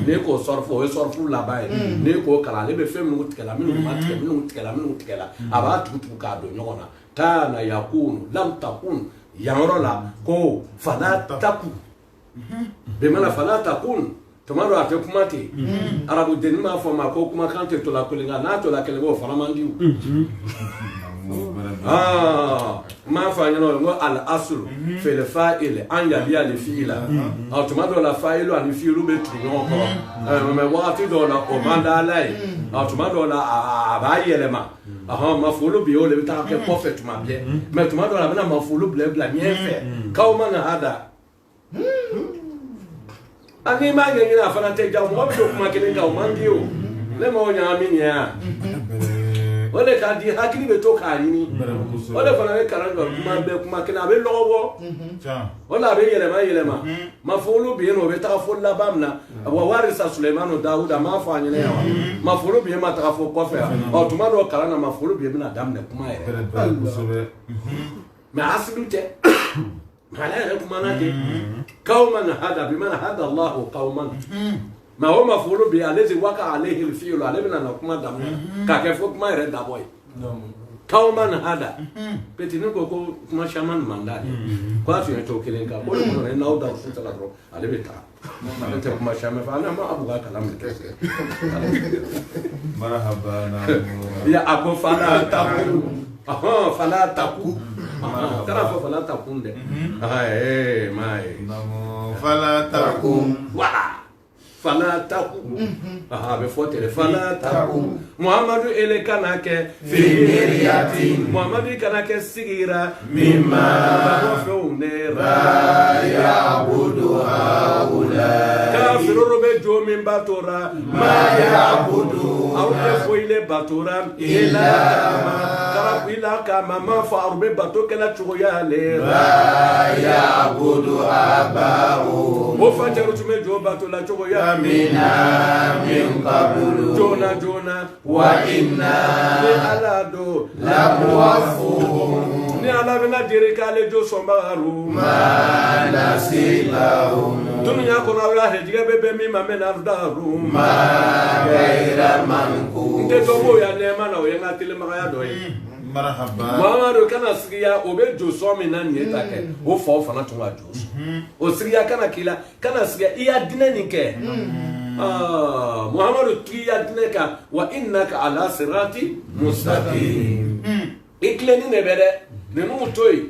n'i k'o sɔrɔfu o ye sɔrɔfu laban ye n'i k'o kalan ale bɛ fɛn minnu tigɛ la minnu ma tigɛ minnu tigɛ la minnu tigɛ la a b'a tugu k'a don ɲɔgɔn na kaana yakunu lam takun yan yɔrɔ la ko fala taku bimana fala takun tuma dɔ a tɛ kuma ten arabu deni m'a fɔ ma ko kumakan tɛ tola kelen nka n'a tola kelen k'o fana man di o m'a fɔ a ɲɛna o ko al aslu fil fa'il an yaliya li fi'ila tuma dɔ la fa'ilu ani fi'ilu bɛ tugu ɲɔgɔn kɔrɔ mɛ wagati dɔw la o man d'ala ye tuma dɔw la a b'a yɛlɛma mafulu bi o le bɛ taa kɛ kɔfɛ tuma bɛɛ mɛ tuma dɔw la a bɛna mafulu bila ɲɛfɛ k'aw ma na hada ani m'a ɲɛɲini a fana tɛ ja mɔgɔ bɛ don kuma kelen kan o man di o ne m'o ɲagami nin yan o de ka di hakili bɛ to k'a ɲini o de fana bɛ kalan jɔ kuma bɛɛ kuma kelen a bɛ lɔgɔ bɔ o de a bɛ yɛlɛma mafulu bi yen nɔ o bɛ taga fo laban min na wa warisa Sulemanu Dawuda m'a fɔ a ɲɛna yan wa mafulu bi yen ma taga fo kɔfɛ yan tuma dɔw kalan na mafulu bi yen bɛna daminɛ kuma yɛrɛ mɛ asili tɛ ala yɛrɛ kumana ten qawman hada bimana hada Allahu qawman mɛ o mafulu bi ale si waka alayhi al-fi'lu ale bɛna na kuma daminɛ k'a kɛ fo kuma yɛrɛ dabɔ ye qawman hada petini ko kuma caman man d'a ye ko a tun ye to kelen kan o de kɔnɔ ni n'aw da sisan dɔrɔn ale bɛ taa ale tɛ kuma caman fɛ ale ma abu ka kalan min kɛ ya a ko fala taku taara fɔ fala takun dɛ maa ye fala takun wala fala taku a bɛ fɔ ten fala taku Muhammadu ele kana kɛ fiiriyati Muhammadu kana kɛ sigira mimma fɛnw ne yabudu haula kafiro bɛ jo bato min batora ma ya'budu aw tɛ foyi le batora ila kama ma fɔ aw bɛ bato kɛla cogoya le la ya'budu aba'u o fajaru tun bɛ jɔ bato la cogoya min min qablu joona wa inna ni ala do la muwaffuhum ni ala bɛna diri k'ale jo sɔnbagaru ma nasibahum dunuya kɔnɔ aw y'a hɛjigɛ bɛ min ma mɛ na daru ma gayra manku n tɛ dɔ b'o ya nɛɛma na o ye n ka telimagaya dɔ ye marhaba Muhammadu kana sigiya o bɛ jo sɔn min na nin ye ta kɛ o faw fana tun ka jo sɔn o sigiya kana k'i la kana sigiya i y'a dinɛ nin kɛ Muhammadu tigi y'a dinɛ kan wa innaka ala sirati mustaqim i tilenni de bɛ dɛ ninnu to yen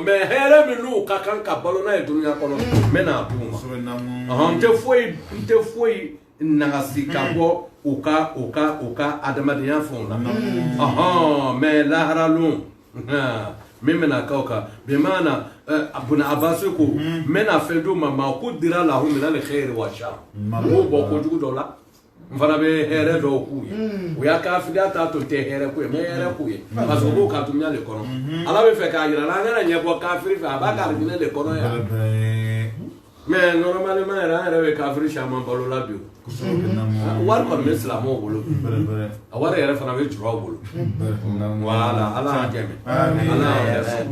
mɛ hɛrɛ min n'u ka kan ka balo n'a ye dunuya kɔnɔ n bɛ n'a d'u ma n tɛ foyi nagasi ka bɔ u ka adamadenya fɛnw la mɛ laharalon min bɛna k'aw kan bi maana Ibn Abbas ko n bɛna fɛn d'u ma ko dira lahum minal khayri wa shar u b'o bɔ kojugu dɔ la n fana bɛ hɛrɛ dɔw k'u ye u y'a kafiriya t'a to tɛ hɛrɛ k'u ye n bɛ hɛrɛ k'u ye parce que u b'o ka dunuya de kɔnɔ ala bɛ fɛ k'a jira an kana ɲɛbɔ kafiri fɛ a b'a ka alijinɛ de kɔnɔ yan mais normalement yɛrɛ an yɛrɛ bɛ kafiri caman balo la bi wari kɔni bɛ silamɛw bolo a wari yɛrɛ fana bɛ juraw bolo voilà ala y'a dɛmɛ ala y'a sɔn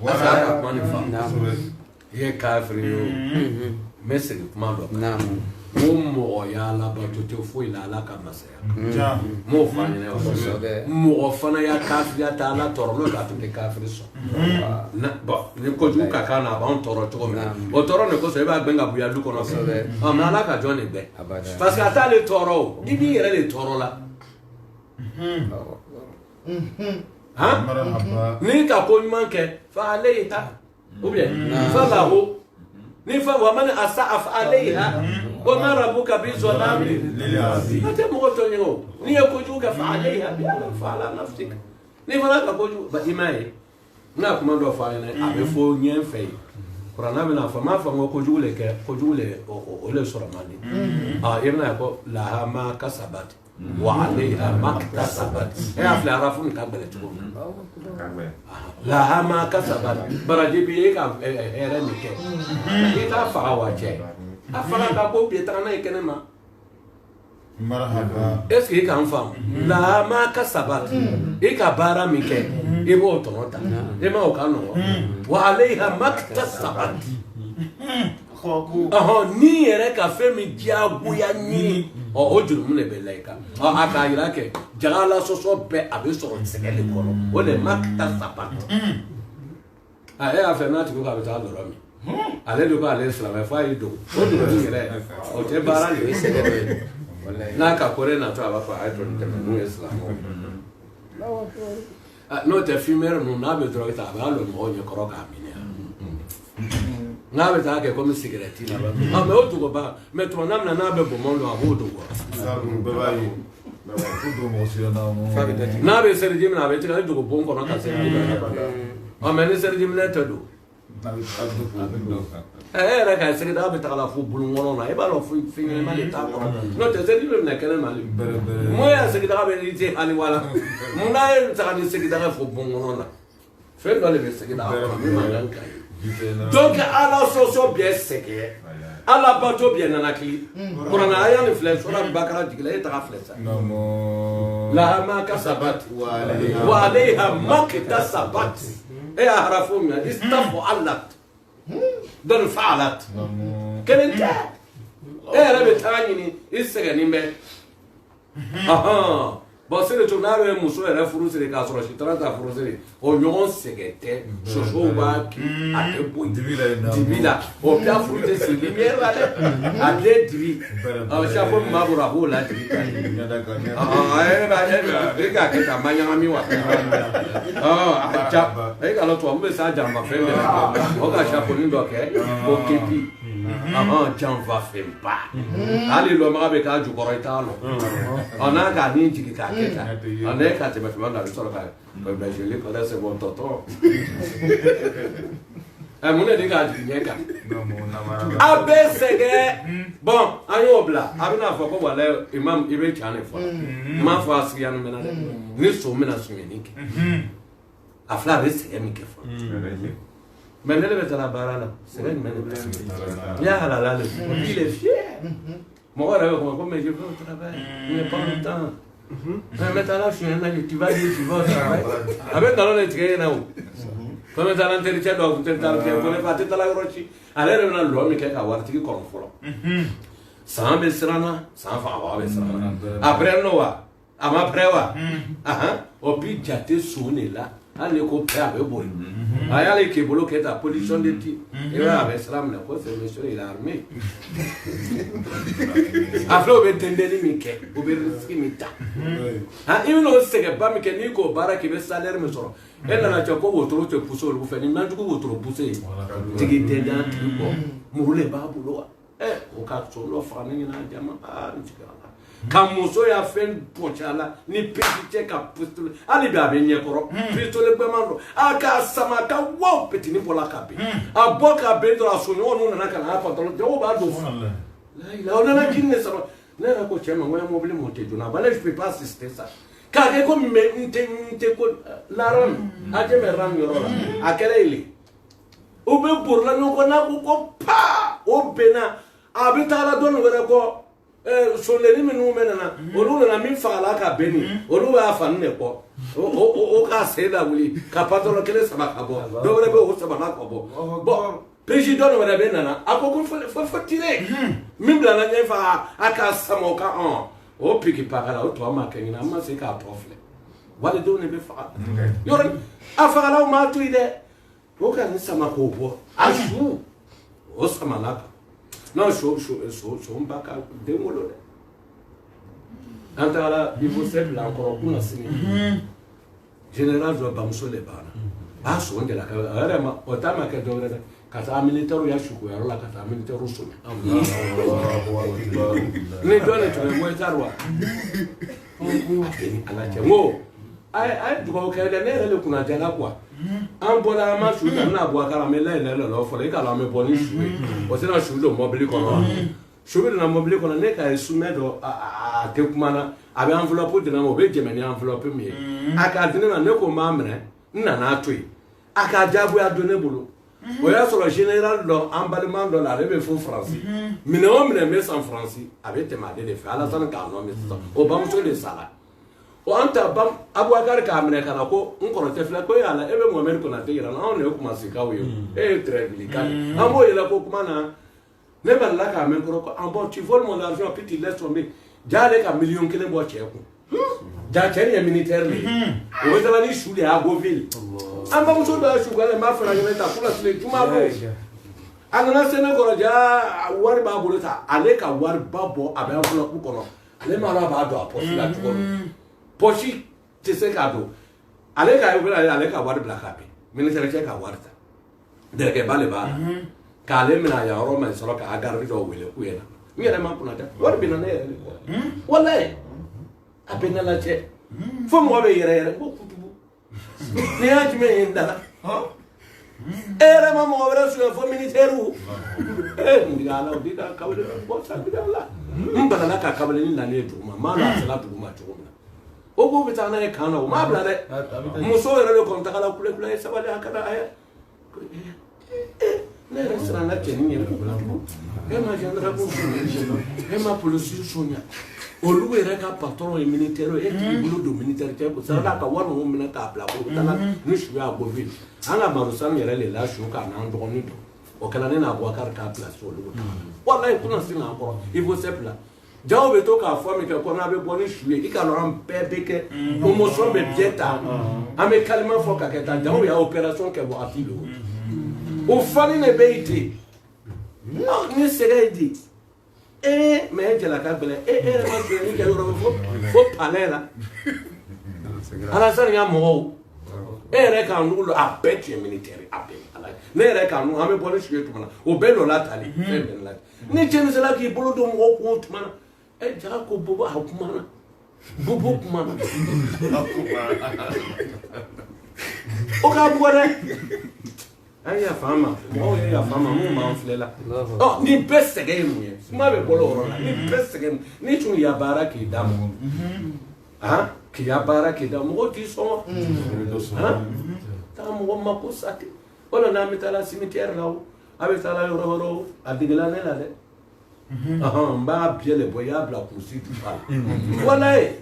parce que a ka kuma nin faamu i ye kafiri ye o n bɛ segin kuma dɔ kan mo mɔgɔ y'a labato tɛ foyi la ala ka masaya m'o fɔ an ɲɛna mɔgɔ fana y'a kafiriya ta ala tɔɔrɔ n'o t'a tun tɛ kafiri sɔn ni kojugu ka kan na a b'anw tɔɔrɔ cogo min na o tɔɔrɔ de kosɔn i b'a gbɛn ka buya du kɔnɔ fɛ mɛ ala ka jɔn de gbɛn parce que a t'ale tɔɔrɔ o i b'i yɛrɛ de tɔɔrɔ la ni ka ko ɲuman kɛ fa ale y'i ta ou bien fa lahu ni fa wa man asa'af alayha wa ma rabbuka bi zalamin lil abid ate mo to nyo ni e kojugu ka fa alayha bi ala fa ala nafsika ni fana ka kojugu ba imaye na kuma do fa ne a be fo nyen fe qur'ana be na fa ma fa ngo kojugu le ke kojugu le o le sura mali ibna ko la ma kasabat wa alayha ma kasabat e afla arafun ka bele to la ma kasabat baraji bi ka ere ni ke ita fa wa che a fara ka ko bi ta na ikene ma marhaba est-ce que kan fam la ma kasabat e ka bara mi ke e bo to nota e ma o ka no wa alayha ma kasabat ni yɛrɛ ka fɛn min diyagoya ɲini o jurumu de bɛ layika a k'a yira kɛ jagala sɔsɔ bɛɛ a bɛ sɔrɔ sɛgɛ de kɔnɔ o de ma ta saba e y'a fɛ n'a tigi ko a bɛ taa lɔrɔ min ale de ko ale ye silamɛ f'a y'i dogo o dogo yɛrɛ o tɛ baara de ye n'a ka kɔrɛ natɔ a b'a fɔ a ye dɔɔnin tɛmɛ n'u ye silamɛw n'o tɛ fimɛrɛ ninnu n'a bɛ dɔrɔn ta a b'a lɔ mɔgɔw ɲɛkɔrɔ k'a minɛ n'a bɛ taa kɛ komi sigarɛti la mɛ o dogo ba mɛ tuma n'a mina n'a bɛ bɔnbɔn dɔn a b'o dogo n'a bɛ seliji minɛ a bɛ tigɛ ale dogo bon kɔnɔ ka seliji minɛ mɛ ni seliji minɛ tɛ don e yɛrɛ ka segi n'a bɛ taga la fo bulon kɔnɔ na e b'a dɔn fɛn ɲɛnama de t'a kɔnɔ n'o tɛ seliji bɛ minɛ kɛnɛ ma mun y'a segi daga bɛ i tɛ hali wala mun n'a ye taga ni segi daga fo bon kɔnɔ na fɛn dɔ de bɛ segi daga kɔnɔ min man kan ka ye donc ala sɔsɔ bɛɛ sɛgɛn ala bato bɛɛ nana kili kuranna a y'a ni filɛ sura bakara jigila e taga filɛ sa laha ma kasabat wa alayha ma iktasabat e y'a harafo min na istafalat donc fa'alat kelen tɛ e yɛrɛ bɛ taga ɲini i sɛgɛnnen bɛ bon c'est le tournage de muso yɛrɛ furu siri k'a sɔrɔ sitara ta furu siri o ɲɔgɔn sɛgɛn tɛ sosow b'a kin a tɛ bɔ dibi la o bɛɛ furu tɛ siri lumière la dɛ a tɛ dibi chaque fois min b'a bolo a b'o la dibi ka ye e k'a kɛ tan ma ɲagami wa a ka ca e k'a lɔ tubabu bɛ s'a janfa fɛn bɛɛ la o ka chapeaunin dɔ kɛ ko kepi janfa fɛn ba hali lɔmaga bɛ k'a jukɔrɔ i t'a lɔ n'a k'a ni jigin k'a kɛ tan ne k'a tɛmɛ tuma na a bɛ sɔrɔ ka je le connais c'est bon tonton Mon est dégagé. Bon, Ayobla, Abina for Walla, Imam Ibe Channel for Mafas Yan Menade, Nisso Menasuminik. A flat is Emike for Menele la Barala, 7 minutes. Yala, il est fier. Moi, comme je veux travailler, il n'est pas longtemps. Maintenant, je suis un ami, tu vas dire, tu vas travailler. Avec dans le train, come talante ricerca dopo tentare che vuole fare tutta la croce allora non l'uomo che ha guardato che con folo sambe strana sanfa va strana apre noa ama prewa aha o pijate sunila ale ko pra be bol ayale ke bolo ke ta position de ti e va be sram na ko se monsieur il armé aflo be tendeli mi ke o be riski mi ta ha imi no se ke ba mi ke ni ko bara ke be salaire me soro elle na cha ko wotoro te puso lu fe ni na ko wotoro puse tigi te da ko murule ba bulo o ka so lo fa ni na jama ni tikala kamuso ya fen pochala ni petite ka pistole ali ba be nyekoro pistole be mando aka sama ka wo petini pola ka be aboka be do asunyo no na kana pa to jo ba do la ila ona na kinne sama na ko chema mo mobile monte do na bale je peux pas assister ça car ko me nte ko laron ate me ram yoro la akere ile o be pour la no ko na ko pa o bena abitala don were ko so le ni minu menana olu na mi fala ka beni olu wa fa ne ko o ka se da wuli ka patolo kele sama ka bo do re be o sama na ko bo président wala benana akoko fo tire mi bla na nyefa aka sama ka o piki pakala o to ma kenina ma se ka profle wala do ne be fa yoro afala o ma tu ide o ka ni sama ko bo asu o sama na non, je suis pas démolé. Antara, il faut faire encore une année. Général, je vais pas me sauver les barres. Ah, je suis de la carrière. Au temps que je devrais quand un militaire y a choukou, alors là, quand un militaire roussou. Les deux, tu es moins tard. Ai dugawu kɛ dɛ ne yɛrɛ le kunna tɛ la quoi an bɔra an ma su ta n'a bɔ a kala mɛ la yɛlɛ lɔ fɔlɔ e k'a la an bɛ bɔ ni su ye o sera su don mɔbili kɔnɔ wa su bɛ donna mɔbili kɔnɔ ne ka ye sumɛ dɔ a tɛ kuma na a bɛ enveloppe di ne ma o bɛ jɛmɛ ni enveloppe min ye a k'a di ne ma ne ko n b'a minɛ n nana to yen a k'a diyagoya don ne bolo o y'a sɔrɔ général dɔ an balima dɔ la ale bɛ fo faransi minɛ o minɛ bɛ san faransi a bɛ tɛmɛ ale de fɛ Alasani k'a nɔ min sisan o bamuso de sara o anta bam Abubakar ka amene kana ko nkoro tefla ko yala ebe Muhammad ko na te yira na on e kuma sikawo yo très délicat amo yela ko kuma na ne ban la ka men ko en tu voles mon argent puis tu laisses tomber jale ka million kele bo cheku ja cheri militaire ni o wetala ni shule a goville amba muso da shugale ma fara ngene ta kula sile tuma bo anana sene ko ja wari ba bolota ale ka wari ba bo abe enveloppe ko no ale ma ra ba do aposi la tuko pochi te se ka do ale ka ale ka wari bla ka be militaire che ka wari ta de ke bale ba ka ale mina ya ro ma soro ka agar do wele ku yena mi yere ma kuna ta wari bina ne yere wallahi abena la che fo mo be yere ko kutubu ne ya jime inda era ma mo wala su fo militaire u ndiga la diga ka wele bo sa bi la mbana la ka kabale ni na le duma ma la sala duma duma o go bita na e kana o ma bla de muso yere le konta kala kule kule sabale akada aya ne resra na keni ni ko e ma jandra ko e ma police sonya o lu yere ka patron e militaire e ki bulu do militaire te ko sala ka wanu mo mina ka bla ko tala ni shu ya go vil anga marusan yere le la shu ka na ndo ni do o kala ne na Abubakar ka place o lu wallahi kuna sina ko il faut sepla jaw be to ka fo mi ke ko na be boni shuye i ka lo ran beke o mo so be bieta ame kalima fo ka ke ta jaw ya opération ke bo afilo o fani ne be ite no ni sere di me je la ka bele ma se ni ke lo fo palela Alasani ya mo re ka nu lo abet militaire abet ala ne re ka nu ame boni shuye to mana o be lo la tali fe la ni je ni se la ki bolo do mo ko to mana Jaco Bobo Hakumana Bobo Kumana Oka Bore Aya fama, mo ya fama mo ma flela. Oh, ni best game ye. Ma be bolo ro. Ni best game. Ni tun ya bara ki damu. Ah, ki ya bara ki damu o ti so. Ah. Ta mo ma ko sati. Wala na mi tala cimetière là. Abe tala ro adigla ne la de. Ah, mba biele boya bla kusi tu pa. Wala e.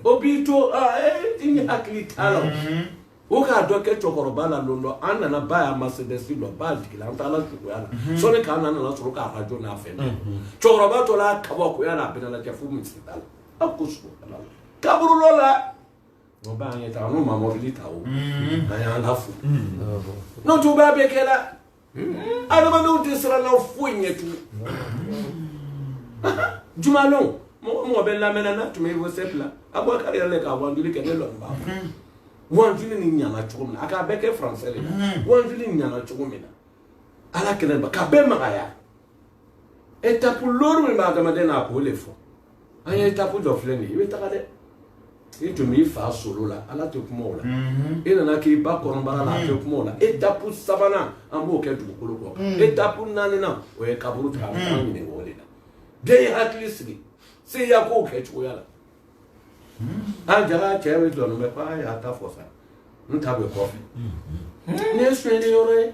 Obito ni akli tala. O ka do ke chokoroba la londo anana ba ya Mercedes lo ba dikila ntala tuko yana so ne kana na so ka rajo na fe chokoroba to la ka bo ko yana bena la jafu mitsitala akusu ala kaburu lola no ba anya ta no ma mo lita o anya lafu no to ba be kela ana ba no tisra la funye tu jumalo mo be la menana tu me vo sepla abwa kare le ka wanduli ke ne lo ba wanjuli ni nyana chugumina aka beke français le wanjuli ni nyana chugumina ala kelen ba ka be magaya etapu loru mi magama de na ko le fo anya etapu do fleni ibe takade itu mi fa solo la ala te kuma ola ina na ki ba korombara la te kuma ola etapu sabana ambo ke du ko ko etapu nani na o e kaburu ta ni ne ngole na de haklisri se ya ko ke chuya Ajara chéri don me pa ya ta fosa. Nta be coffee. Ne sweli yore.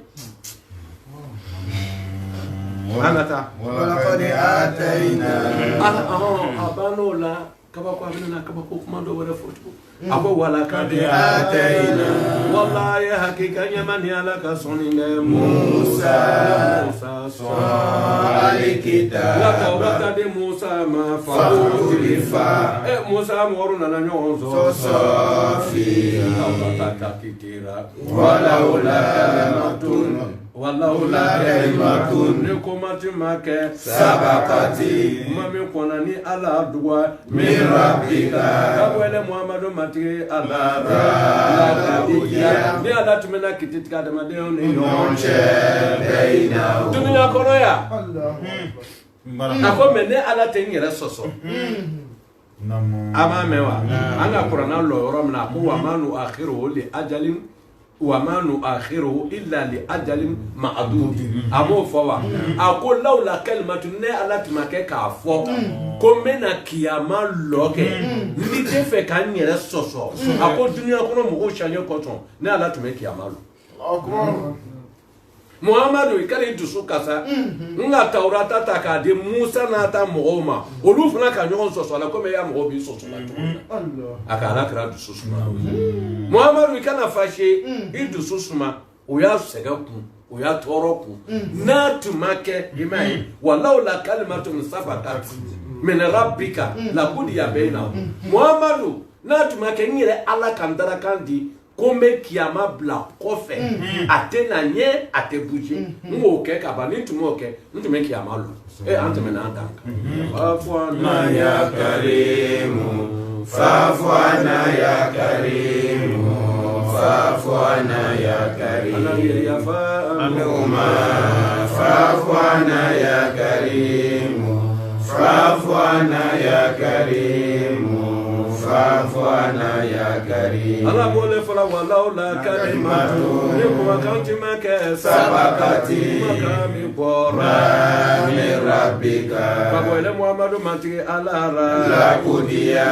Anata. Wala qad atayna. Abano la kaba kwa bina kaba ko kuma do wala foto. Abo wala qad atayna. Wallahi hakika nyamani ala ka soninga Musa alikita. La tawrata de Musa ma fa Musa moru na nyonzo Sofi. Walaula kalimatun ne komati make sabakati mami kona ni ala duwa min rabbika kabwele Muhammadu mati ala ni ala tumena kititika de madeo ni nonche beina dunia kono ya ako mene ala tengere soso ama mewa anga Qur'an lo romna ko wa manu akhiru li ajalin وما نؤخره إلا لأجل معدود أمو فوا أقول لولا كلمة نألت مكك عفو كمنا كياما لوكي لتفك كان يرسوسو أقول دنيا كنا مغوشا يكوتون نألت مكي يامالو Muhammadu ikari dusu kasa nga Taurata taka de Musa nata mogoma olu fana ka nyon soso la comme ya mogobi soso la to akala kra dusu suma Muhammadu ikana fashe i dusu suma o ya sega ku o ya toro ku na tumake imai walau la kalimatun sabatat min rabbika la qudiya baina Muhammadu na tumake ngire ala kandara kandi Kome kiyama bla kofe atena nye atebuji ngo ke kabani tumoke ntume kiyama lo anteme na antanka fafwana ya karimu fafwana ya karimu fafwana ya karimu fafwana ya karimu fafwana ya karimu fafwana ya karimu ala bole fala walaula kalimatu niku akanti make sabakati makami bora min rabbika kabole Muhammadu manti alara la kudiya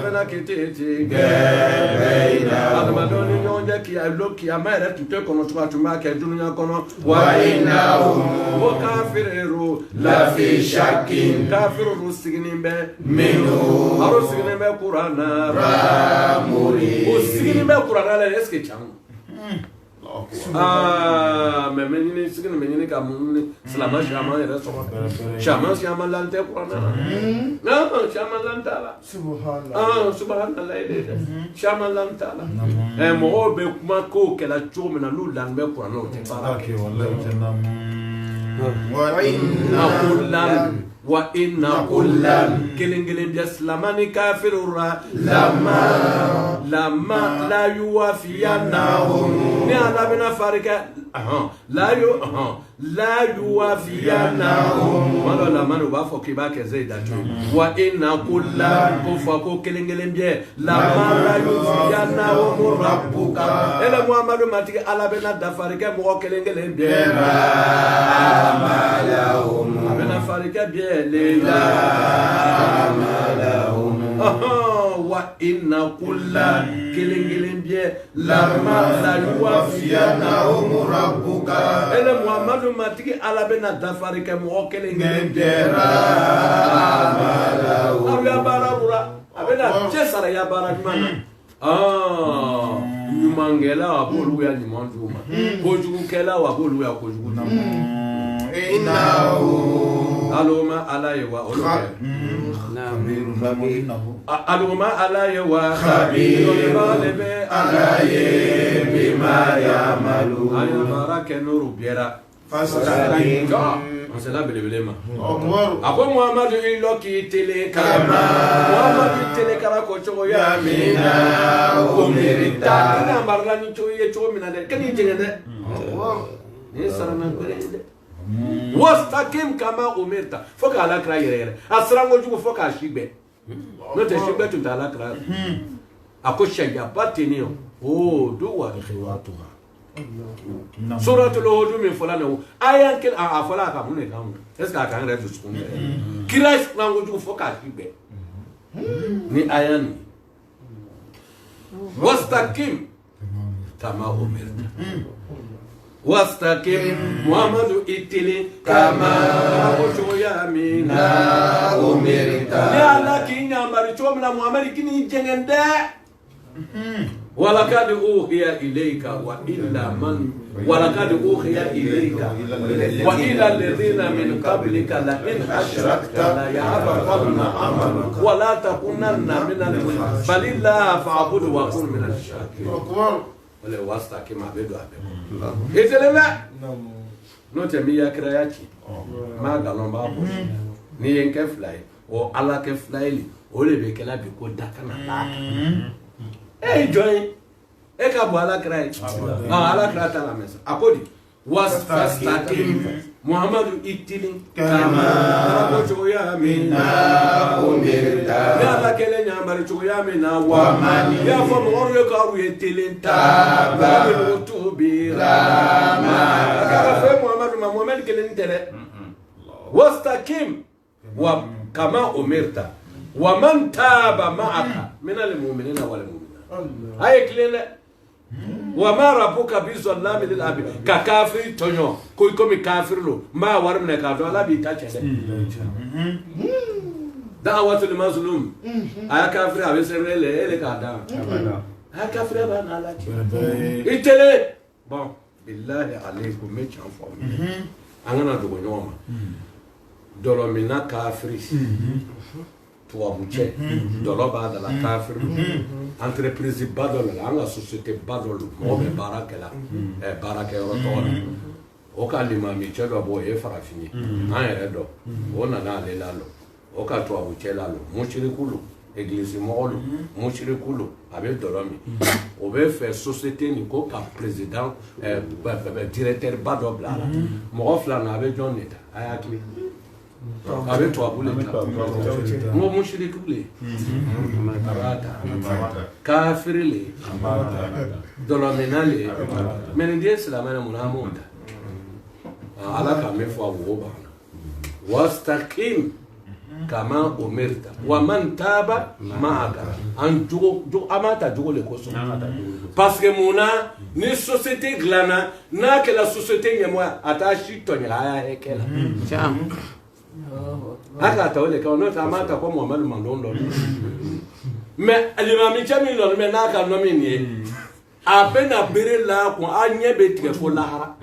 tuna kititi beina almadoni nyonja ki aloki amere tute kono tuma ke dunya kono wa innahum wa kafiru la fi shakkin kafiru siginimbe minhu arusiginimbe Qur'an ramuri usigini be Qur'an la eske chang mais menini sigini menini ka mun salama shama era so shama shama lante Qur'an shama lantala subhanallah shama lantala mo be kuma ko kala chomena lu langbe Qur'an o te para wallahi wa inna wa inna kullan kelen bia silamani kafirura lama la yuwafiyannahum ni ala bena farika la yuwafiyannahum wala la manu ba fo ki ba ke zaidatu wa inna kullan ko kelen bia lama la yuwafiyannahum rabbuka ela muhammadu matiki ala bena da farika mo kelen bia amalahum abena farika bia wa inna kulla kelen bia lama la yuwafiyannahum rabbuka ele muhammadu matiki ala bena dafarika mo kelen bia ya barabura abena jesara ya barakmana nyumangela abolu ya nyumanduma kojugu kela abolu ya kojugu aloma alaye wa aloma alaye wa khabirun alaye bima ya'malu ayamara kenuru biera fasaqin masala belebelema ako muhammadu iloki tele kama muhammadu tele kara ko chogo ya mina umirita ina marla ni choye chogo mina de kani jengende ni sarana berende wastaqim kama umirta foka ala kra yere asrango jugo foka shigbe no te shigbe tu ta ala kra akosha ya patenio do wa khiwatuha suratul hud min fulana ayan kel afala ka mun kam est ka kan refu sukun kira asrango jugo foka shigbe ni ayan wastaqim kama umirta wastaqim muhammadu itili kama ya mina umirta ya lakinya mari chomna muhammad kini jengende walakad uhiya ilayka wa illa man walakad uhiya ilayka wa ila alladhina min qablika la in ashrakta la yahbatanna amaluka wa la takunanna min al-mushrikin balillahi fa'budu wa kun min ash-shakirin wale wastaqim abedo abedo etelema no temi ya krayaki ma galomba bo ni yenke fly o ala ke fly o le be kala bi ko dakana la join e ka bo ala kray ala krata la mesa akodi wastaqim muhammadu itili kama ko ya mina umirta ya la kele nyambari ko ya mina wa mani ya fo mo ro ka ru etelenta ba be tubira ma ka fe muhammadu kele ntere wastaqim wa kama umirta wa man taba ma'aka min al-mu'minina wal mu'minat ay klele wa ma rabbuka bi zallami lil abid ka kafir tonyo ko komi kafir lo ma war mne ka do ala bi ta chede da'watu lil mazlum aya kafir abe serele ele ka da aya kafir ba na la ti itele bon billahi alaykum me chanfo angana do nyoma dolo mina kafir tuwabuche dolo ba da la kafir entreprise badol la nga société badol mo be barakela barake rotola o ka limami chelo bo e farafini na eredo ona na le lalo o ka tuwabuche lalo mushirikulu église molo mushirikulu abe dolomi o be faire société ni ko ka président directeur badol la mo ofla na be joneta ayakli abe tuwabule mo mushirikule kafirle dolominale menendie silamana munamonda ala kame fo awoba wastaqim kama umirta wa man taba ma'aka an jugo amata jugo le koso parce que mona ni société glana na que la société nyamwa atashi tonya ekela aka tawle ka no ta mata ko Muhammad mandondo mais alimami chami lo me na ka no mi ni apena bere la ko anye betike ko lahara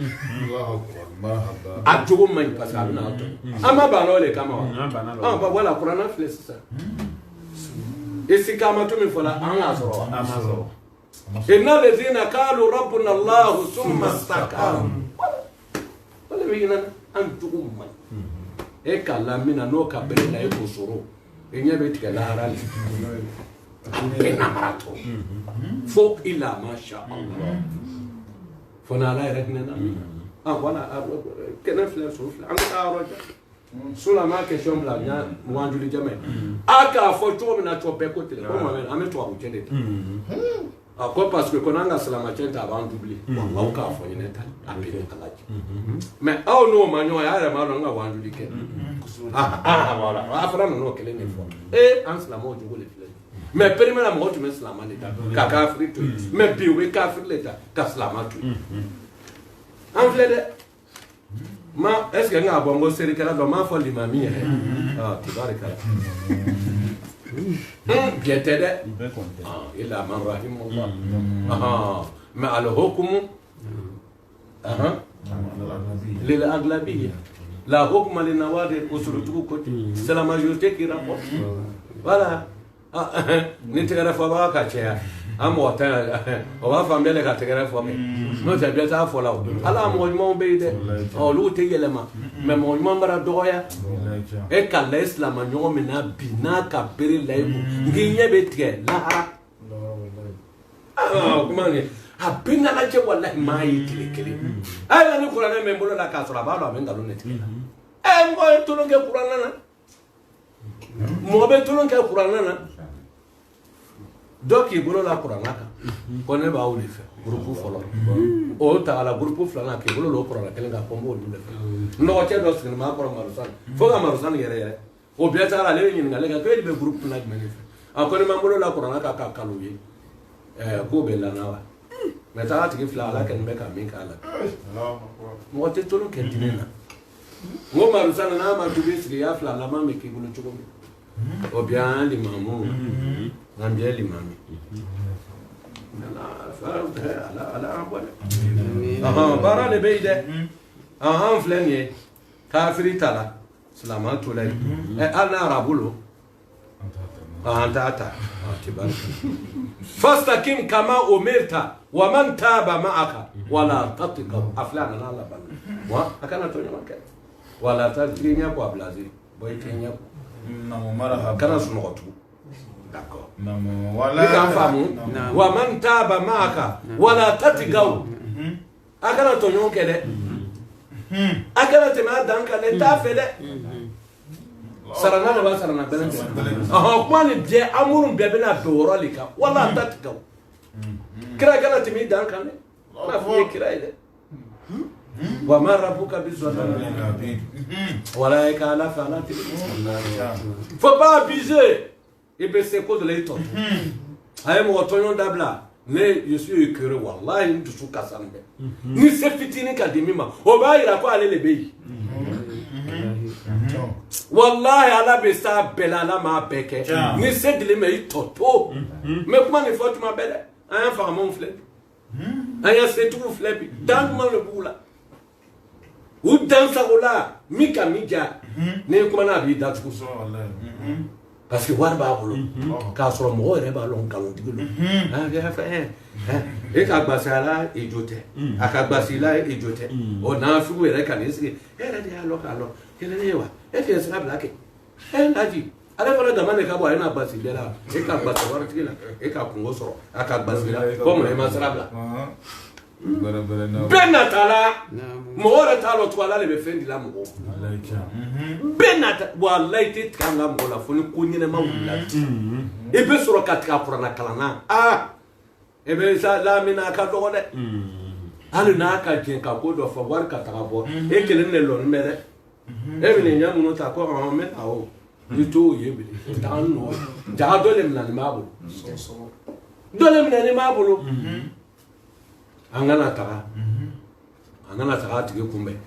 a jogo man parce que na to ama ba no le kama wa ba wala qur'ana fles ça esi kama to mi fola an azoro amazoro inna ladhina qalu rabbuna allah thumma istaqamu wala bigina an jogo man e ka lamina n'o ka bere la e k'o sɔrɔ e ɲɛ bɛ tigɛ lahara le a bɛɛ namaratɔ fo ila masha Allah fo n'ala yɛrɛ hinɛ na min na voilà kɛnɛ filɛ so filɛ an ka taa yɔrɔ jan Sula ma question bila nya wanjuli jama a k'a fɔ cogo min na cɔ bɛɛ ko tigɛ ko mamɛ an bɛ tubabu cɛ de ta a ko parce que ko n'an ka silamɛcɛ ta a b'an doublé wa k'a fɔ ɲinɛ ta a bɛ ne ala cɛ mais aw n'o ma ɲɔgɔn ye a yɛrɛ m'a dɔn an ka wanjuli kɛ voilà a fana nan'o kelen de fɔ an silamɛw jogo de filɛ mais permet la mɔgɔ tun bɛ silamɛ de ta ka kafiri to yen mais bi u bɛ kafiri de ta ka silamɛ to yen an filɛ dɛ ma est-ce que nga bongo serikala do ma fo limami yɛrɛ tibarikala bien t'aider illa man rahimahullah mais al hukmu lil aghlabiyya la hukma lin nawadir usurutu côté c'est la majorité qui rapporte voilà ni tigɛrɛ fɔbaga ka caya an mɔgɔ tan o b'a fɔ an bɛɛ le ka tigɛrɛ fɔ kɛ n'o tɛ bɛɛ t'a fɔ la o ala mɔgɔ ɲumanw bɛ yen dɛ olu tɛ yɛlɛma mɛ mɔgɔ ɲuman bara dɔgɔya e ka layɛ silama ɲɔgɔn min na bi n'a ka bere layɛ kun nk'i ɲɛ bɛ tigɛ lahara kuma kɛ a bɛ ɲɛnajɛ walahi maa ye tile kelen a ye ni kuranɛ bɛ n bolo la k'a sɔrɔ a b'a dɔn a bɛ nkalon de tigɛ la mɔgɔ ye tolon kɛ kuranɛ na mɔgɔ bɛ tolon kɛ kuranɛ na dɔ k'i bolo la kuranɛ kan ko ne b'aw de fɛ gurupu fɔlɔ o ta la gurupu filanan k'i bolo la o kuranɛ kelen kan ko n b'olu de fɛ nɔgɔcɛ dɔ sigilen b'a kɔrɔ Marusani fo ka Marusani yɛrɛ yɛrɛ o bɛɛ taara ale bɛ ɲininkali kɛ ko e de bɛ gurupu na jumɛn de fɛ a ko ne ma n bolo la kuranɛ kan ka kalo ye k'o bɛ lana wa mɛ taa tigi fila ala kɛlen bɛ ka min k'a la mɔgɔ tɛ tolon kɛ diinɛ na n ko Marusani n'a ma tubi sigi y'a fila laban bɛ k'i bolo cogo min o bɛ an limamu n'an bɛ limami baara de bɛ yen dɛ an filɛ nin ye kafiri ta la silamɛ to la yen hali n'a arabu lo an t'a ta fastaqim kama umirta wa man taba ma'aka wala tatghaw a filɛ a nana laban wa a kana to ɲɔgɔn kɛ wala tatghaw ɲɛ ko a blaze bɔ i kɛ ɲɛ ko kana sunɔgɔ tugun d'accord kan faamu wa man taba ma'aka wala tatghaw a kana to ɲɔgɔn kɛ dɛ a kana tɛmɛ a dan kan dɛ t'a fɛ dɛ sarana de b'a sarana bɛlɛn bɛɛ kuma ni bɛɛ an minnu bɛɛ bɛna bɛn o yɔrɔ de kan wala tatghaw kira kana tɛmɛ i dan kan dɛ n'a fɔ i ye kira ye dɛ wa ma rabbuka bizallamin wala ka ala fɛ ala tɛ faut pas abuser i bɛ se ko dɔ la i tɔ to a ye mɔgɔ tɔɲɔn dabila ne je suis écœuré wallahi n dusu kasa nin bɛɛ ni se fitinin ka di min ma o b'a yira ko ale de bɛ yen wallahi ala bɛ s'a bɛɛ la ala m'a bɛɛ kɛ ni se dilen bɛ i tɔ to mɛ kuma nin fɔ tuma bɛɛ dɛ an y'a fagamaw filɛ bi an y'a setigiw filɛ bi dan jumɛn de b'u la u dansago la min ka min ja ni kuma n'a b'i datugu parce que wari b'a bolo k'a sɔrɔ mɔgɔ yɛrɛ b'a lɔn nkalontigiw don e ka gbasi a la e jo tɛ a ka gbasi i la e jo tɛ o nafigiw yɛrɛ ka n'i sigi e yɛrɛ de y'a lɔn k'a lɔn kelen ye wa e tɛ sira bila kɛ laji ale fana dama de ka bɔ a ye n'a gbasi bɛɛ la e ka gbasi waritigi la e ka kungo sɔrɔ a ka gbasi la ko mun na i ma sira bila bɛɛ nata la mɔgɔ yɛrɛ t'a lɔn tugun ala de bɛ fɛn di la mɔgɔw bɛɛ nata walayi i tɛ tigɛ an ka mɔgɔ la fo ni ko ɲɛnɛma wulila i bɛ sɔrɔ ka tigɛ a kuranna kalan na e bɛ sa lamina a ka dɔgɔ dɛ hali n'a ka jɛn ka ko dɔ fɔ wari ka taga bɔ e kelen de lɔnni bɛ dɛ e bɛ nin ɲɛ minnu ta ko n bɛ ta o i t'o ye bilen taa n nɔ jaga dɔ de minɛ nin b'a bolo dɔ de minɛ nin b'a bolo an kana taga a tigi kunbɛn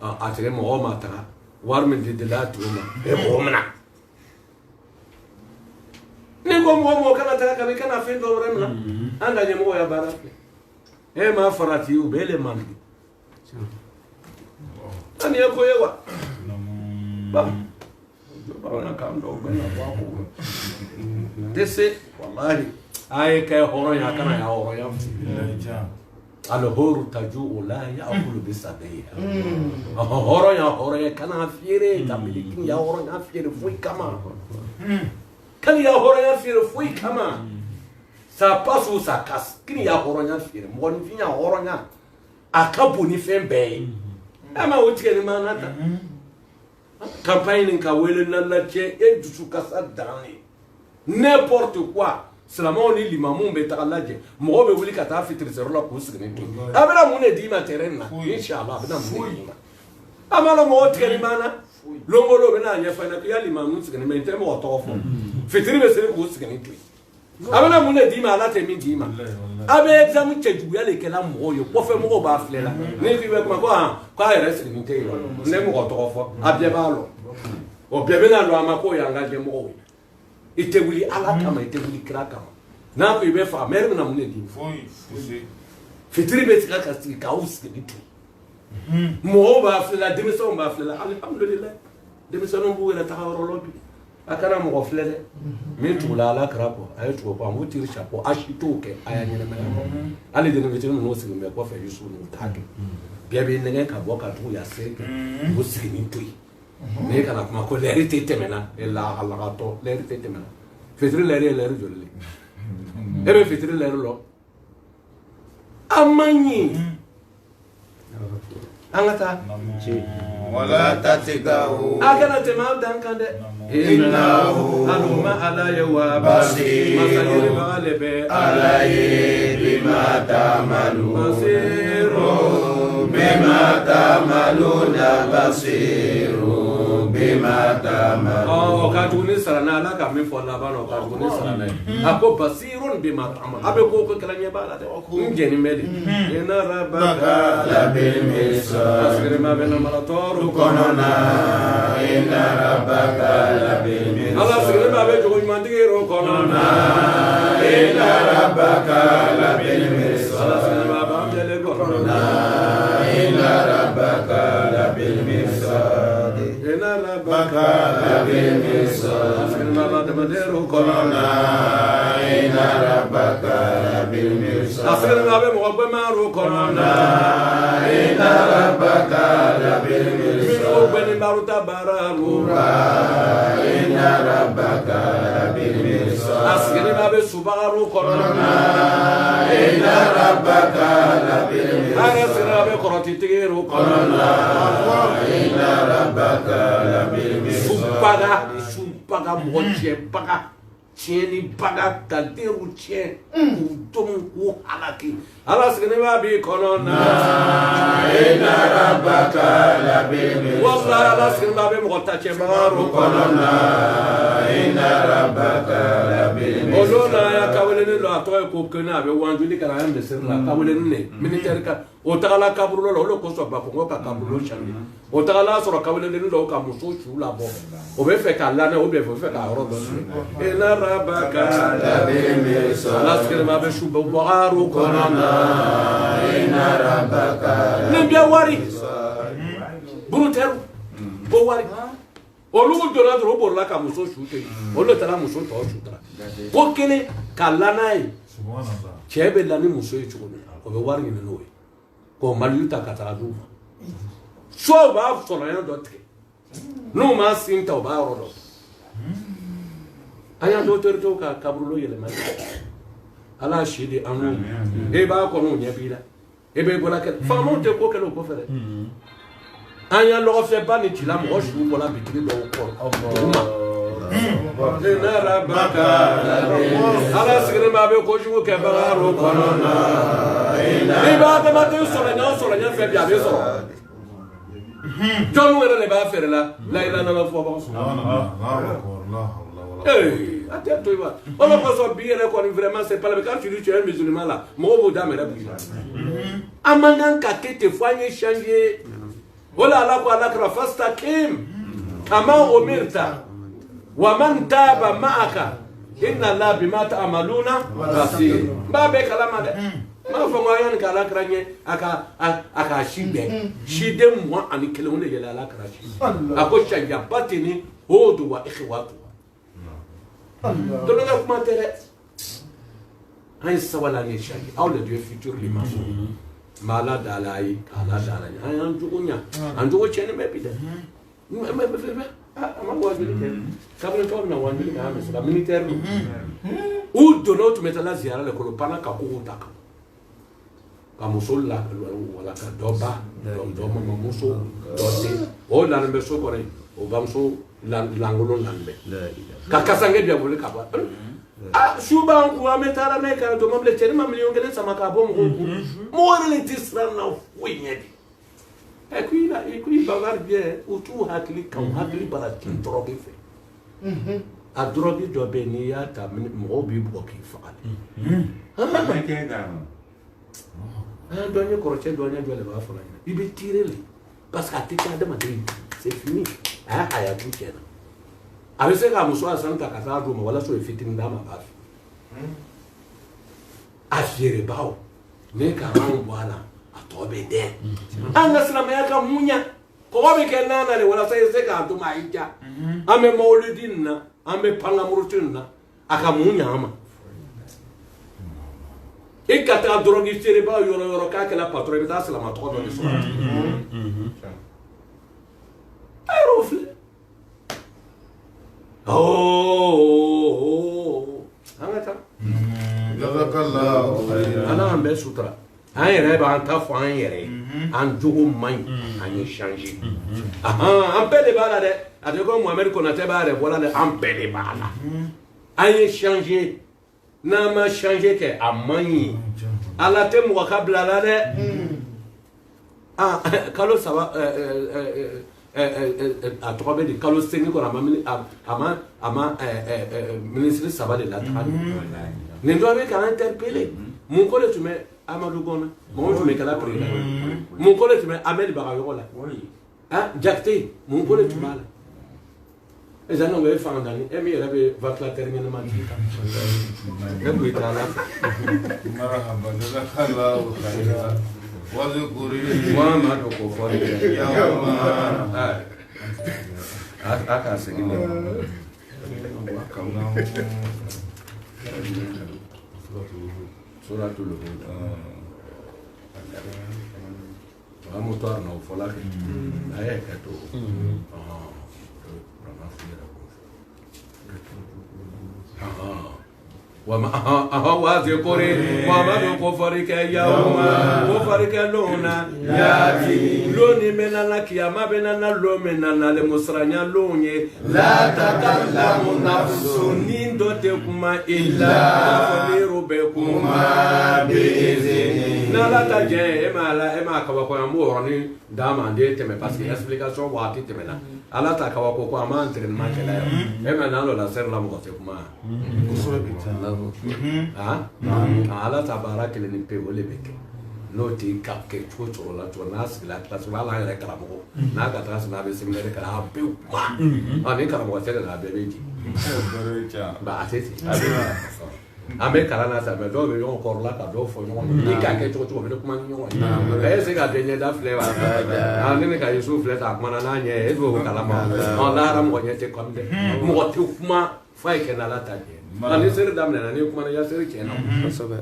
a tigi mɔgɔw ma taga wari min dila a tigi ma e mɔgɔ mina ni ko mɔgɔ kana taga ka kana fɛn dɔ wɛrɛ mina an ka ɲɛmɔgɔ ya baara kɛ e ma farati u bɛ le man di an ye ko ye wa bawana kan dɔw bɛ na bɔ a ko tɛ se wallahi a ye kɛ hɔrɔn ye a kana ya hɔrɔnya الهور تجوع لا يأكل بصديها هورا كان فيري تملكين يا هورا فيري فوي كما كان يا هورا فيري فوي كما ça passe ou ça casse kini ya horonya fire mo ni finya horonya akabu ni fembe ama wotige ni manata campagne ka wele na la che e dusu kasa dani n'importe quoi selama ni limamu be takalaje mo be wuli ka ta fitri zero la ko signi to abira mu ne di ma terena inshallah abina mu ne ama lo mo wotige ni mana longolo be na nya fa na ya limamu signi me temo otofo fitri be sere ko signi to abana mu ne di ma ala temi di ma abe exam cheju ya le kela mo yo ko fe mo ba flela ni fi be ko ko ere signi te yo ne mo otofo abia ba lo o bia be na lo amako ya ngaje mo itewuli ala kama itewuli kira kama na ko ibe fa mer na mu ne di fitri be tika kasi ka uski ditu mo ba flela demiso ba flela alhamdulillah demiso no bu wala tahawro lobi akara mo flele mi tula ala krapo ay to ko mo tiri chapo ashito ke aya nyene mena ali de no vitino no sigi me ko fe yusu no take bia be nenge ka boka tu ya se ko sigi ni tui ne kana kuma ko leri tete mena ela ala to leri tete mena fitri leri jolli ebe fitri leri lo amanyi angata wala tatigahu akana tema dankande innahu aluma ala yawa basir masayir balebe alayhi bima ta'malu basiru bima ta'maluna basiru bima ta'malu oh katuni sarana la ka mi fola bano katuni sarana ako basirun bima ta'malu abe ko kalanya bala de ngeni meli ina rabbaka la bil misal asirma bena malatoru konona inna rabbaka la bil misal Allah sirma be jogo mandiro konona inna rabbaka la bil misal Allah sirma ba jele konona inna rabbaka la bil misal ina rabbaka la bil misal sirma ba mandiro konona inna rabbaka la bil misal asirma be mo be maru konona inna rabbaka la bil misal o be ni maruta bararu inna rabbaka la bil misal asirma be subaru konona inna rabbaka la bil misal asirma be koroti tigiru konona inna rabbaka la bil misal subaga moche baga cheni baga kalteru chen utom ku halaki ala sigene ba bi konona inna rabbaka la bil misal wallahi ala sigene ba be mo ta che baru konona inna rabbaka la bil misal olona ya kawele ne lo atoy ko kena be wanjuli kana yambe sirla kawele ne militaire ka o tagala kabrulo lo ko so ba ko ka kabrulo chani o tagala so kawele ne lo ka muso chula bo o be fe ka lana o be fe ka ro do ina rabbaka la bil misal alaskir ma be shuba baru konona inna rabbaka ne bia wari bruteru bo wari olu do na do bo la ka muso chute o lo tala muso to chutra ko kele kalana subhanallah chebe lani muso yi chuko o be wari ni no ko maluta katadu so ba so na do te no ma sinta o ba ro do aya do ter to ka kabrulo yele ma ala shidi anu e ba ko no nyabira e be bola ke fa mo te ko ke lo ko fere anya lo fe ba ni tila mo shu bola bitri lo ko ina rabbaka ala sigre ma be ko shu ke ba ro konona ina ba te ma te so la nya fe bia be so John wera le ba fere la ila na la fo ba so eh attends toi va on va pas bien là quoi vraiment c'est pas le quand tu dis tu es un musulman là mo bo da me la bi amangan ka ke te fanye changer wala ala ko ala kra fastakim kama umirta wa man taba ma'aka inna la bima ta'maluna basir ba be kalama de ma fa ma yan kala kranye aka shide mo ani kele wona yela ala kra shi ako chanja batini hodu wa ikhwatu donc on a commenté un sawala ni shagi au le dieu futur l'imam mala dalai ala dalai an jugunya an jugo chene me bide me ama was militaire kabla to na wan militaire mais la militaire ou de l'autre metala ziara le kolopana ka ko taka ka musolla wala ka doba do mama muso dote o na me so kore o bamso langolo nambe ka kasange bia bole ka ba shuba ko ametara na ka to mamle chene mamle yongele sama ka bom ko mo le tisra na funyedi e qui bavar bien ou tout hakli kan hakli para tin drogue fe a drogue do benia ta mo bi bloqué fakale donne correcte donne do le ba fona ibe tirer parce que tika de madrid c'est fini aya buchena abese ka muso asanta kasa do wala so fitin da ma ba afire bawo ne ka ran wala atobe de anga sala me ka munya ko wabe ke nana le wala sai se ka to maija ame maulidinna ame pangamurutunna aka munya ama ikata drogi fire bawo yoro ka ke la patron be ta sala ma to do so ayrofle angata jazakallahu khairan ana ambe sutra an yɛrɛ b'an ta fɔ an yɛrɛ an jogo man ɲi an ye changer an bɛɛ de b'a la dɛ a tɛ ko Mohamed Konate b'a yɛrɛ bɔla dɛ an bɛɛ de b'a la an ye changer n'an ma changer kɛ a man ɲi ala tɛ mɔgɔ ka bila la dɛ kalo saba a tɔgɔ bɛ di kalo segin kɔnɔ a ma ministre saba de lataga nin dɔ bɛ k'an interpeller mun ko de tun bɛ Amadou Gona mun tun bɛ kɛla président mun ko de tun bɛ Ahmed Bagayoko la Jakite mun ko de tun b'a la eza n'o bɛ fanga dani e min yɛrɛ bɛ vacataire ɲɛnama di kan e ko i t'a la marhaba jazakallahu khairan wazkuri wa ma do ko fɔ de yawma a ka segin de suratul hud amutar no fola ke ay ka to وما وذكري وما كفرك يوم كفرك لونا ياتي لوني من لك ما بيننا لو مننا لمسرانيا لوني لا تكلم نفس نين دوتكما الا فليربكما باذن لا تجي ما كبا مورني داما دي تم parce que explication wati temena ala ta kawa ko ama entraînement kala yo e na lo la ser la mo te kuma ala ta baraka le ni pe ole beke no ti kap ke chocho la to nas la classe la la kala mo na ka tras na be seminaire kala pe ma ani kala mo te la be beji ba ateti ame kala na sa be do be yon kor la ka do fo yon ni ka ke chocho be kuma ni yon e se ga denye da flewa ani ne ka yesu fle ta kuma na nye e do kala ma on la ram ko nyete kom de mo ti kuma fa ke na la ta je ani sere damne na ni kuma na ya sere ke na so be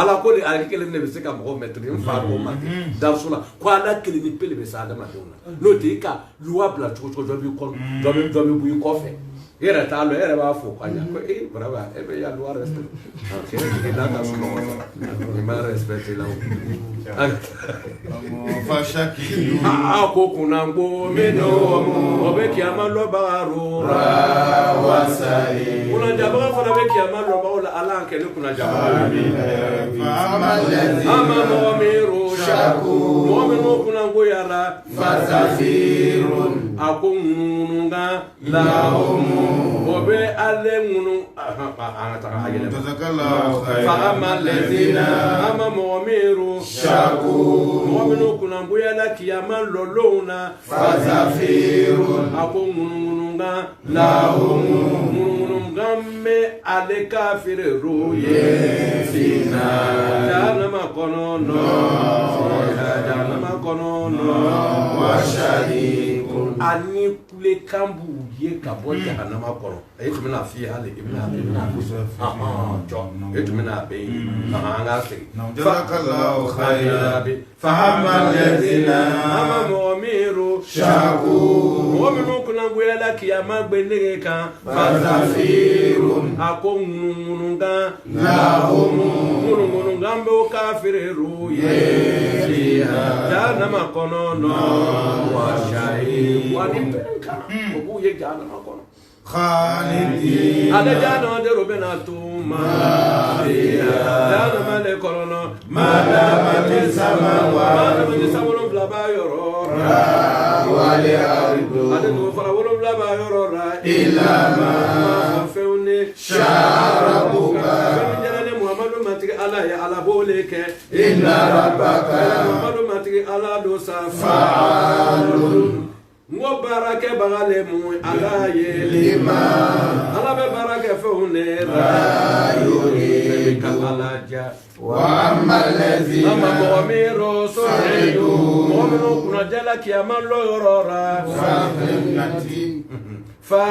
ala ko le ala kele ne be se ka mo mettre en fa ko ma da sula ko ala kele ni pele be sa da ma dona no te ka luwa bla chocho do bi ko do bi bu ko fe era talo era ba fo kwanya ko brava e be ya luwa respect ke da ta sula ni ma respect la fashaki ko kuna ngo meno obe ki amalo baro wasai kuna jaba fa be ki amalo ba wala ala ke ni kuna jaba ama mu'minu shaku mu'minu kuna ngo yara fasafirun akununga lahum obe ale ngunu jazakallahu khairan fa ama alladhina ama mu'minu shaku mu'minu kuna ngo yala kiyama lolona fasafirun akununga lahum ngamme ale kafire ruye fina janama kono no janama kono no washadikun ani kule kambu ye ka bɔ jahanama kɔrɔ e tun bɛna fi hali i bɛna jɔ e tun bɛna bɛ yen an ka segin Jazakallahu khairan. fahama lɛzina ama mɔgɔ miiru Shaku. mɔgɔ minnu kunna goyala kiyama gbɛndege kan Fasafiru. a ko ŋunuŋunukan Lahumu. ŋunuŋunukan bɛ o kafireru ye jahanama kɔnɔ nɔ wa shayi wa ni bɛn kan o b'u ye jahanama kɔnɔ Khalidin. ale jahanama de bɛ na tuma jahanama le kɔnɔ Madamati samawati. ni san wolonwula b'a yɔrɔ Wali ardu. ale n'o fara wolonwula b'a yɔrɔ la Ilama. fɛnw ni Sharabuka. fɛn jɛnɛni muhamadu matigi ala ye ala b'o le kɛ Inna rabbaka. muhamadu matigi ala do sa Fa'alun. ngo baarakɛbaga le mu ala ye Lima. ala bɛ baara kɛ fɛnw ne ra ka ala ja Wa amma allazina. ama mɔgɔ min ro sɔridu mɔgɔ minnu kunna jala kiyama lɔ yɔrɔ ra Fa'alunati. fa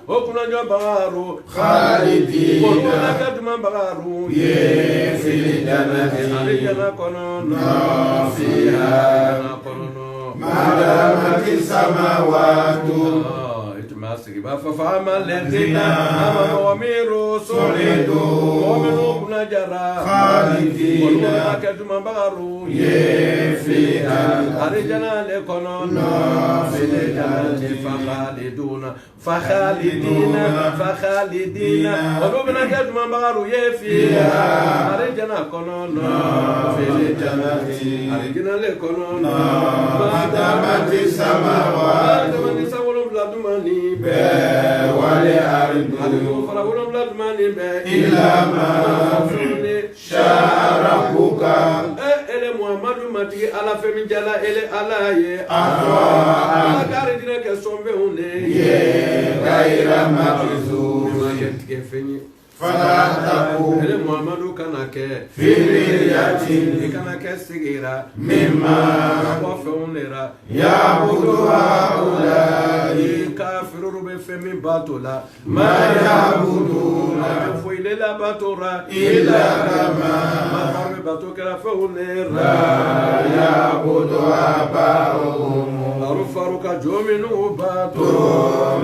o kunna jɔ bagaru Khalidina. olu na kɛ duman bagaru Ye fil jannati. ale jana kɔnɔ Fiha. jana kɔnɔ Madamati samawatu. itu masih b'a fɔ fama lɛntina ama mɔgɔ min ro sɔridu mɔgɔ minnu kunna jara Khalidina. olu na kɛ duman bagaru Ye fiha. ale jana le kɔnɔ fil jannati fakhalidina olu bɛna kɛ duman bagaru ye fiha ale jana kɔnɔ fil jannati ale jana le kɔnɔ Madamati samawatu. Adamani sa wolonwula dumani Bɛɛ wali ardu. fara wolonwula dumani bɛɛ Ilama. Sharabuka. ele muhamadu matigi ala fɛn min jala ele ala ye Atɔ'a. ala k'ale jinɛ kɛ sɔnfɛnw de Ye gayra makzub. ma kɛ tigɛ fɛn ye Fala taku. ele muhamadu kana kɛ Fi miryatin. i kana kɛ sigira Mimma. ka bɔ fɛnw de ra Ya'budu haulai. kafiru bɛ fɛn min bato la Ma ya'buduna. a bɛ foyi de la bato ra Illa kama. ma bɛ bato kɛra fɛnw de ra Ya'budu aba'uhum. faru ka jo minnu bato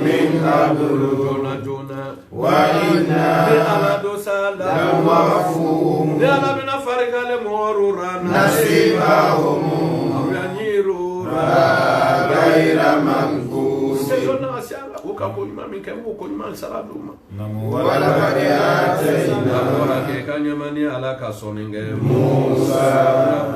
Min qablu. joona joona Wa inna. ni ala do sala Lawafum. ni ala bɛna farikale mɔɔru ra Nasibahum. aw ya ɲiru ra Gayra manqus. sejo na si ala o ka ko ɲuman min kɛ o ko ɲuman sara d'u ma Walaqad atayna. Ahora que cañamani ala ka sɔnni kɛ Musa.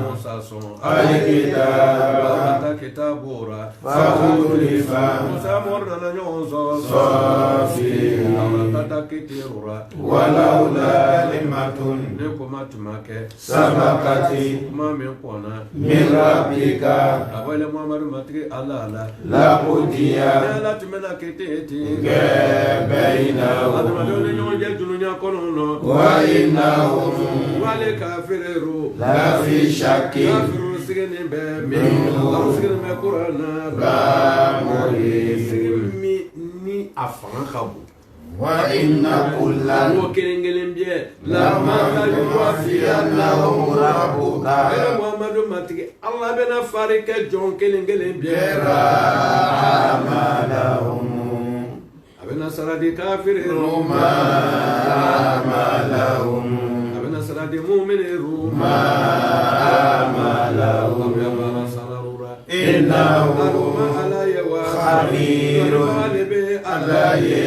Musa sɔn Al-kitab. ta kitabu ra Fakhtulifa. Musa mɔri nana ɲɔgɔn sɔrɔ Safi. awura ta kiteru ra Walawla kalimatun. ne kuma tuma kɛ Sabaqati. kuma min kɔnna Min rabbika. a bɔ ile muhamadu matigi ala la Laqudiya. ne ala tun bɛna kɛ ten Bainahum. adamadenw ni ɲɔgɔn cɛ dunuya kɔnɔ nɔ Wa innahum. wale kafireru Lafi shakkin. kafiru siginin bɛ min aw siginin bɛ kuranna Bamuri. sigi min ni a fanga ka bon Wa inna kullan. n'o kelen kelen bɛ Lama yuwaffiyannahum rabbuka. ɛrɛ muhamadu matigi ala bɛna fari kɛ jɔn kelen kelen bɛ Amalahum. a bɛna sara di kafireru Amalahum. a bɛna sara di mu'miniru Amalahum. Innahu khabirun. Ala ye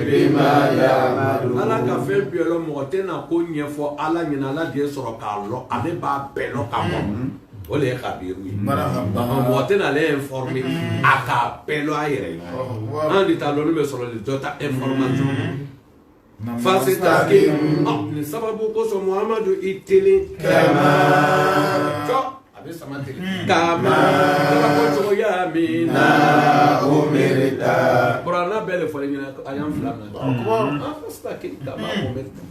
bima ya'malun. ala ka fɛn bɛɛ lɔ mɔgɔ tɛ na ko ɲɛfɔ ala ɲinɛ ala de ye sɔrɔ k'a lɔ ale b'a bɛɛ lɔ ka bɔ o de ye kabiru ye mɔgɔ tɛ na ale informer a k'a bɛɛ lɔ a yɛrɛ ye an de t'a lɔnni bɛ sɔrɔ de dɔ ta information fasitaki nin sababu kosɔn muhamadu i teli Kama. jɔ a bɛ sama teli kama ala ko cogoya min na umirta. kuranna bɛɛ de fɔlen ɲɛna a y'an fila minɛ fasitaki kama umirta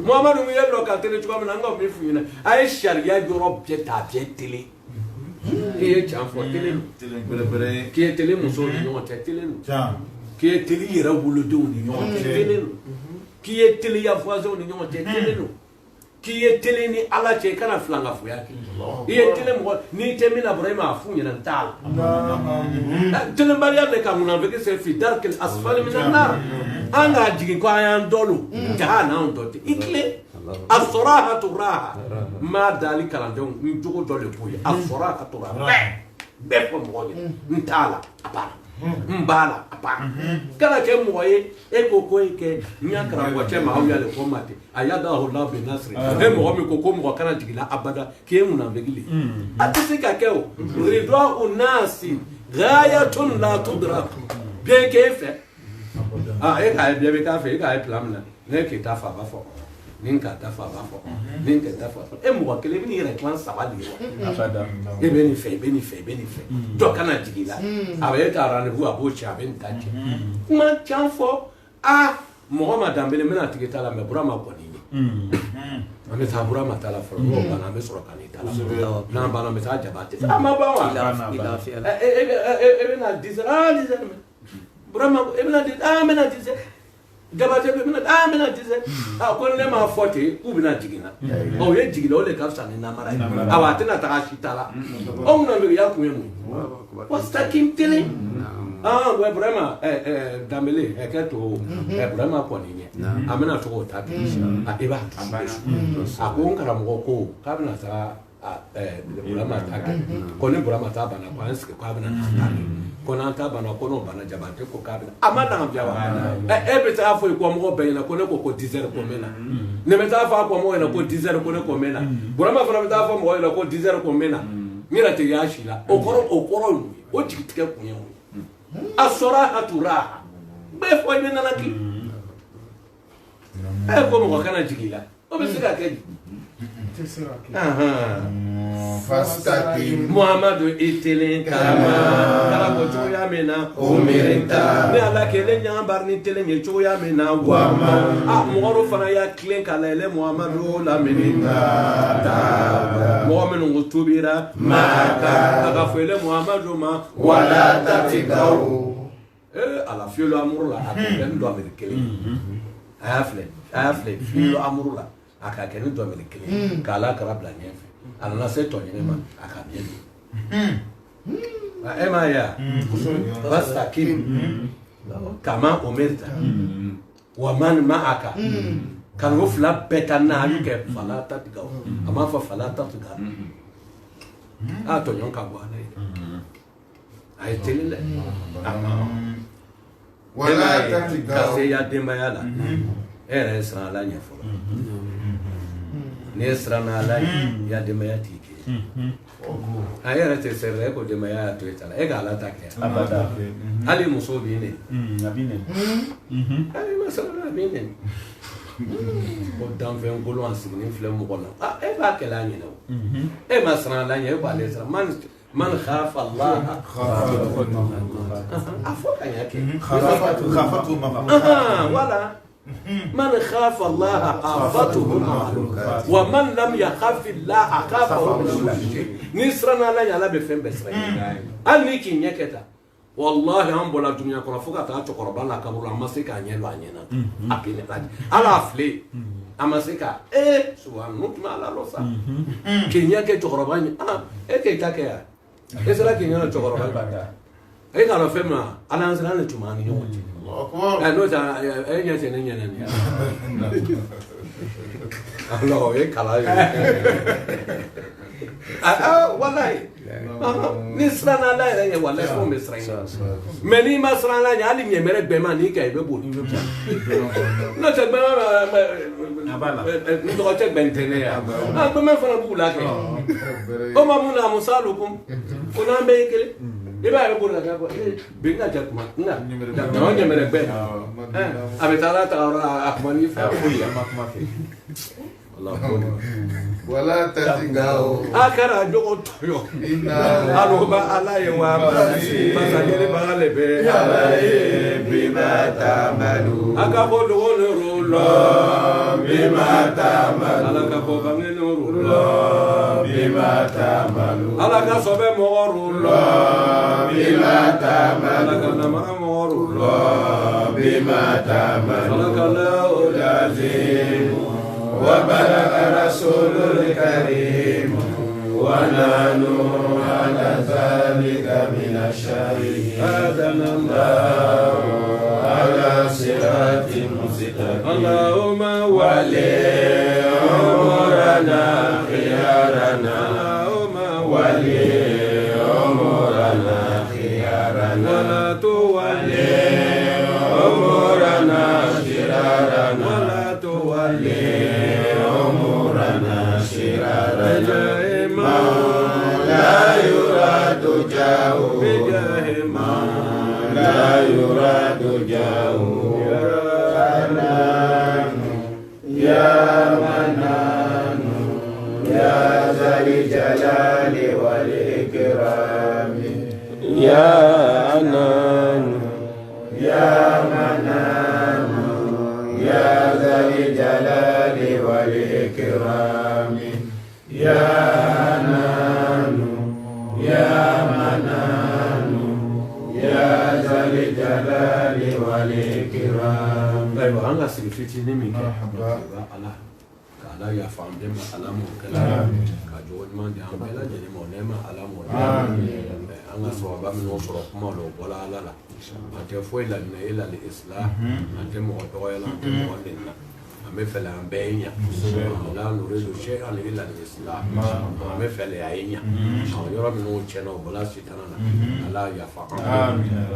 muhamadu ye lɔ ka teli cogoya min na an ka min f'u ɲɛna a ye sariya yɔrɔ bɛɛ ta a bɛɛ teli Qui est Chanfo Télé qui est Télé Mousson d'Union Télé qui est Télé Yeraboulou d'Union Télé qui est Télé Yavoison d'Union Télé qui est Télé ni ala che kana flanga fuyaki il Télé mo ni temina vraiment fu nyana ta Télé Maria de kamuna avec ses filles dark asfal min nar anga jigi ko ayan dolu jahana on dote ikle الصراحة تراها ما ذلك عندهم نجوا دول بوي الصراحة تراها بيفهم مويه نتالا أبا مبالا أبا كلا كم مويه إيكو كوي كي نياكرا وجه ما هو يالله كوماتي أيادا الله بنصر هم هم كوكم وكنا تجيلا أبدا كي منافقلي أتسيكا كيو رضا الناس غاية لا تدرك بين كيف إيه هاي بيبي كافي إيه هاي بلامنا نيكي تافا بافو ninka dafa bafo ninka dafa e mo kele bi ni reclan sabadi e be ni fe do kana jigila abe ta rendez-vous abo cha ben tache ma chanfo Muhammad Dambele mena tigeta la me burama ko ni ame ta burama tala fro bana me soro kan tala na bana me ta jabate ama ba wa e na dizer burama e mena dizer mena dizer Gabate bimina mena dize ko ne ma forte u bina jigina o ye jigina o le ka fsa ni na mara awate na ta shitala o mna be ya kumemu wasta kim tele we brema Dambele keto brema ko ni amena to ta e ba ko ngara mo ko ka bina sa brema ta ko ne brema ta bana ko anske ko bina kona ta bana ko no bana jabate ko kabila amana ngabya wa e beta afo ko mo be na ko ne ko 10 ko mena ne beta afo ko mo na ko 10 ko ne ko mena burama fana beta afo mo na ko 10 ko mena mira te yashila okoro o jikitike kunye asora hatura be fo be na laki ko mo kana jigila o be sika ke Fastaqim Muhammadu itelen kala ko choya mena o merenta ne ala kele nyambar ni telen ye choya mena wama moro fana ya klen kala ele Muhammadu la menina ta mu'minu ngutubira maka aga fele Muhammadu ma wala tatigau ala fiolo amurula akelen do amerikele afle fiolo amurula akakeni do amerikele kala karabla nyefe ana se to nyema akabieni ema ya basta kim kama umirta wa man ma'aka kan wufla betana yuke fala tatga ama fa fala tatga to nyonka bwana ay telile ama wala tatga kase ya demayala era sra la nyefo Nesrana la ya demaya tike ayara te serre ko demaya to etala e gala take abada ali musobi ne abine ali masala abine o dan fen golo ansigni flem mo kono e ba kala nyina e masrana la nya e ba lesra man khafa Allah afoka yake khafatu wala من خاف الله خافته المخلوقات ومن لم يخاف الله خافه نسرنا لا يلا بفهم بس انيكي نيكتا والله هم بولا الدنيا كنا فوق تا تقرب الله كبر ما سيكا نيلو انينا ابين على افلي اما سيكا سبحان الله على روسا كينيا كي تقرباني كي تاكيا اسلا كينيا تقرباني اي كانوا فهمنا على انزلنا تماني يوم no ta enya tene nyana ni Allah e kala wallahi ni srana la ya wallahi ko mesra meni masrana ya ali nyemere be ma ni ka e be bo no ta be abala ndo ta be ntene ya be ma fana bu la ke o ma muna musalukum kuna be kele iba ya bura ga ko binga ja kuma na no nyemere be abetala ta akmani fa ya makma fe Allah wala tatigao akara jogo toyo alo ba alaye wa basagere ba lebe alaye bima tamalu akabo do lo bima tamalu alaka ko bangene ro بما تعملون على كسب مغر الله بما تعملون على كنمر مغر الله بما تعملون صدق الله العظيم وبلغ رسول الكريم ونحن على ذلك من الشاهدين هدانا الله على صراط مستقيم اللهم ولي أمورنا خيارنا اللهم ولي أمورنا خيارنا ولا تولي أمورنا شرارنا ولا تولي أمورنا شرارنا لا يراد جاهه بجاه من لا يراد جاهه يا منان يا ذا الجلال والإكرام يا أنان يا منان يا ذا الجلال والإكرام يا أنان يا منان يا ذا الجلال والإكرام. طيب أنا سيفتي نمي كألا كألا يا فام دم ألا مكلا كجود ما دي أم بلا جني مونما ألا مونما أنا سوابا من وصل كمالو ولا لا أنت فويل لنا إلى الإسلام أنت مقطوع أنت مولنا مثل بينيا لا نريد شيئا إلا الإسلام مثل عينيا يرى من وجهنا وبلا شيطانا لا يفعل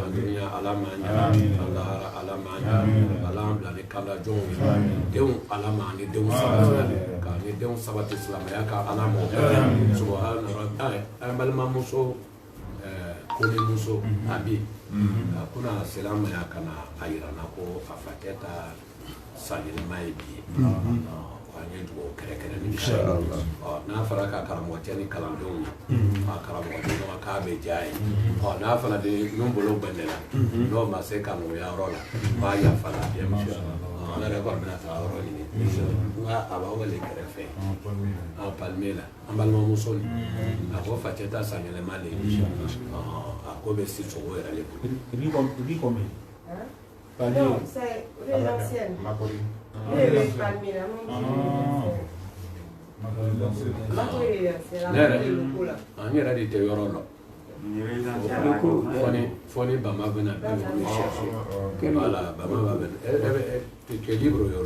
الدنيا على مانيا الله على مانيا على مانيا كلا جون دون على مانيا دون سبات كان دون سبات الإسلام يا كلا مو سبحان ربي أمل ما مسو كل مسو أبي كنا سلام يا كنا أيرنا كو أفتتا sajili mai bi wanye dugo kere ni inshallah na fara ka karamo tani kalandon ka karamo no ka be jai na fara de numbolo bandela no ma se ka no ya rola ba ya fara de inshallah na re ko na ta ro ni inshallah aba wale kere fe palmela ambal mo musoni ako fateta sajili male inshallah ako be si so era le Ri come? Non, c'est l'ancienne. Le Palmira, non era di Teorolo. Foni Bama Bena che bala Bama Bena che libro io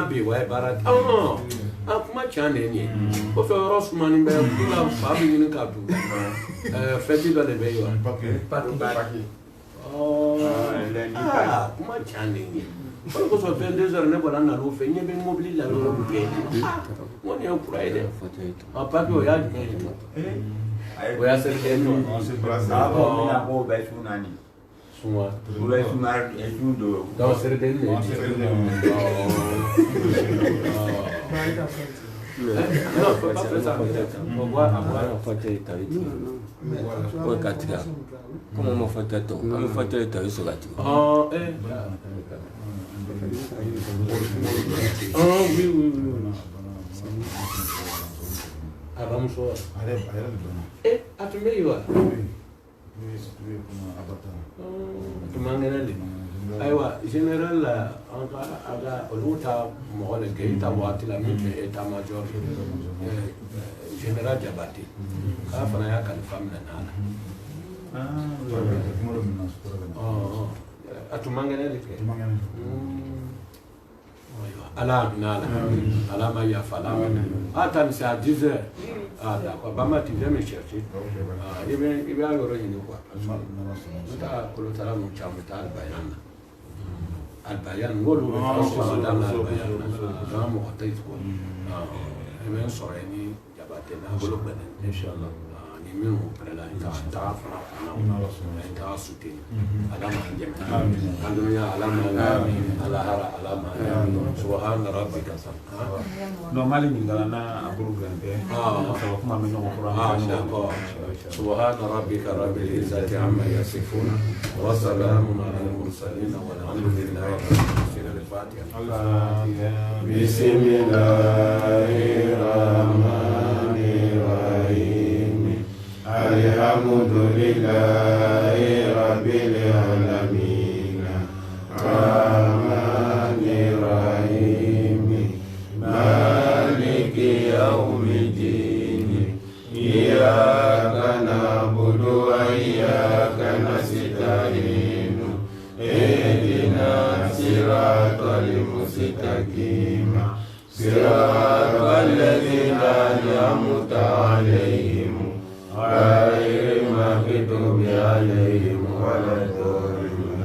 bi wai barat kuma chane ni ko fe Rosman be kula fabi ni ka du feti do le be yo paki kuma chane ni ko so 22 heures ne bola na lo fe nyebe mobile la lo be woni en kura ide papi o ya o ya se ke no na ko be sunani suma be sunar e tudo da ser de ne no pas ça on voit Poi katika kama mafuta to mafuta to iso katika oui vamos só atumei wa tumangena le aiwa general aga luta mo le geita watila mimi eta major general Jabati ka fana ya kan famna nana atumangena le ala nana ala ma ya fala atan sa 10 heures d'accord ba ma tiver me chercher il va yoro ni quoi ta kolo tara mu chamu ta albayan ngolu madame albayan na mo hotel ko men sore ni Jabate na bolo bene inshallah ni min mo prela ta fara na ta suti ala ma jeme kandunya ala ma ala hara ala ma subhana rabbika normali ngalana aburu grande so kuma menyo ko d'accord subhana rabbika rabbil izzati amma yasifun wa salamun ala al mursalin walhamdulillahi rabbil alamin. Bismillahirrahmanirrahim. الحمد لله رب العالمين الرحمن الرحيم مالك يوم الدين إياك نعبد وإياك نستعين اهدنا الصراط المستقيم صراط الذين أنعمت عليهم غير المغضوب عليهم ولا الضالين.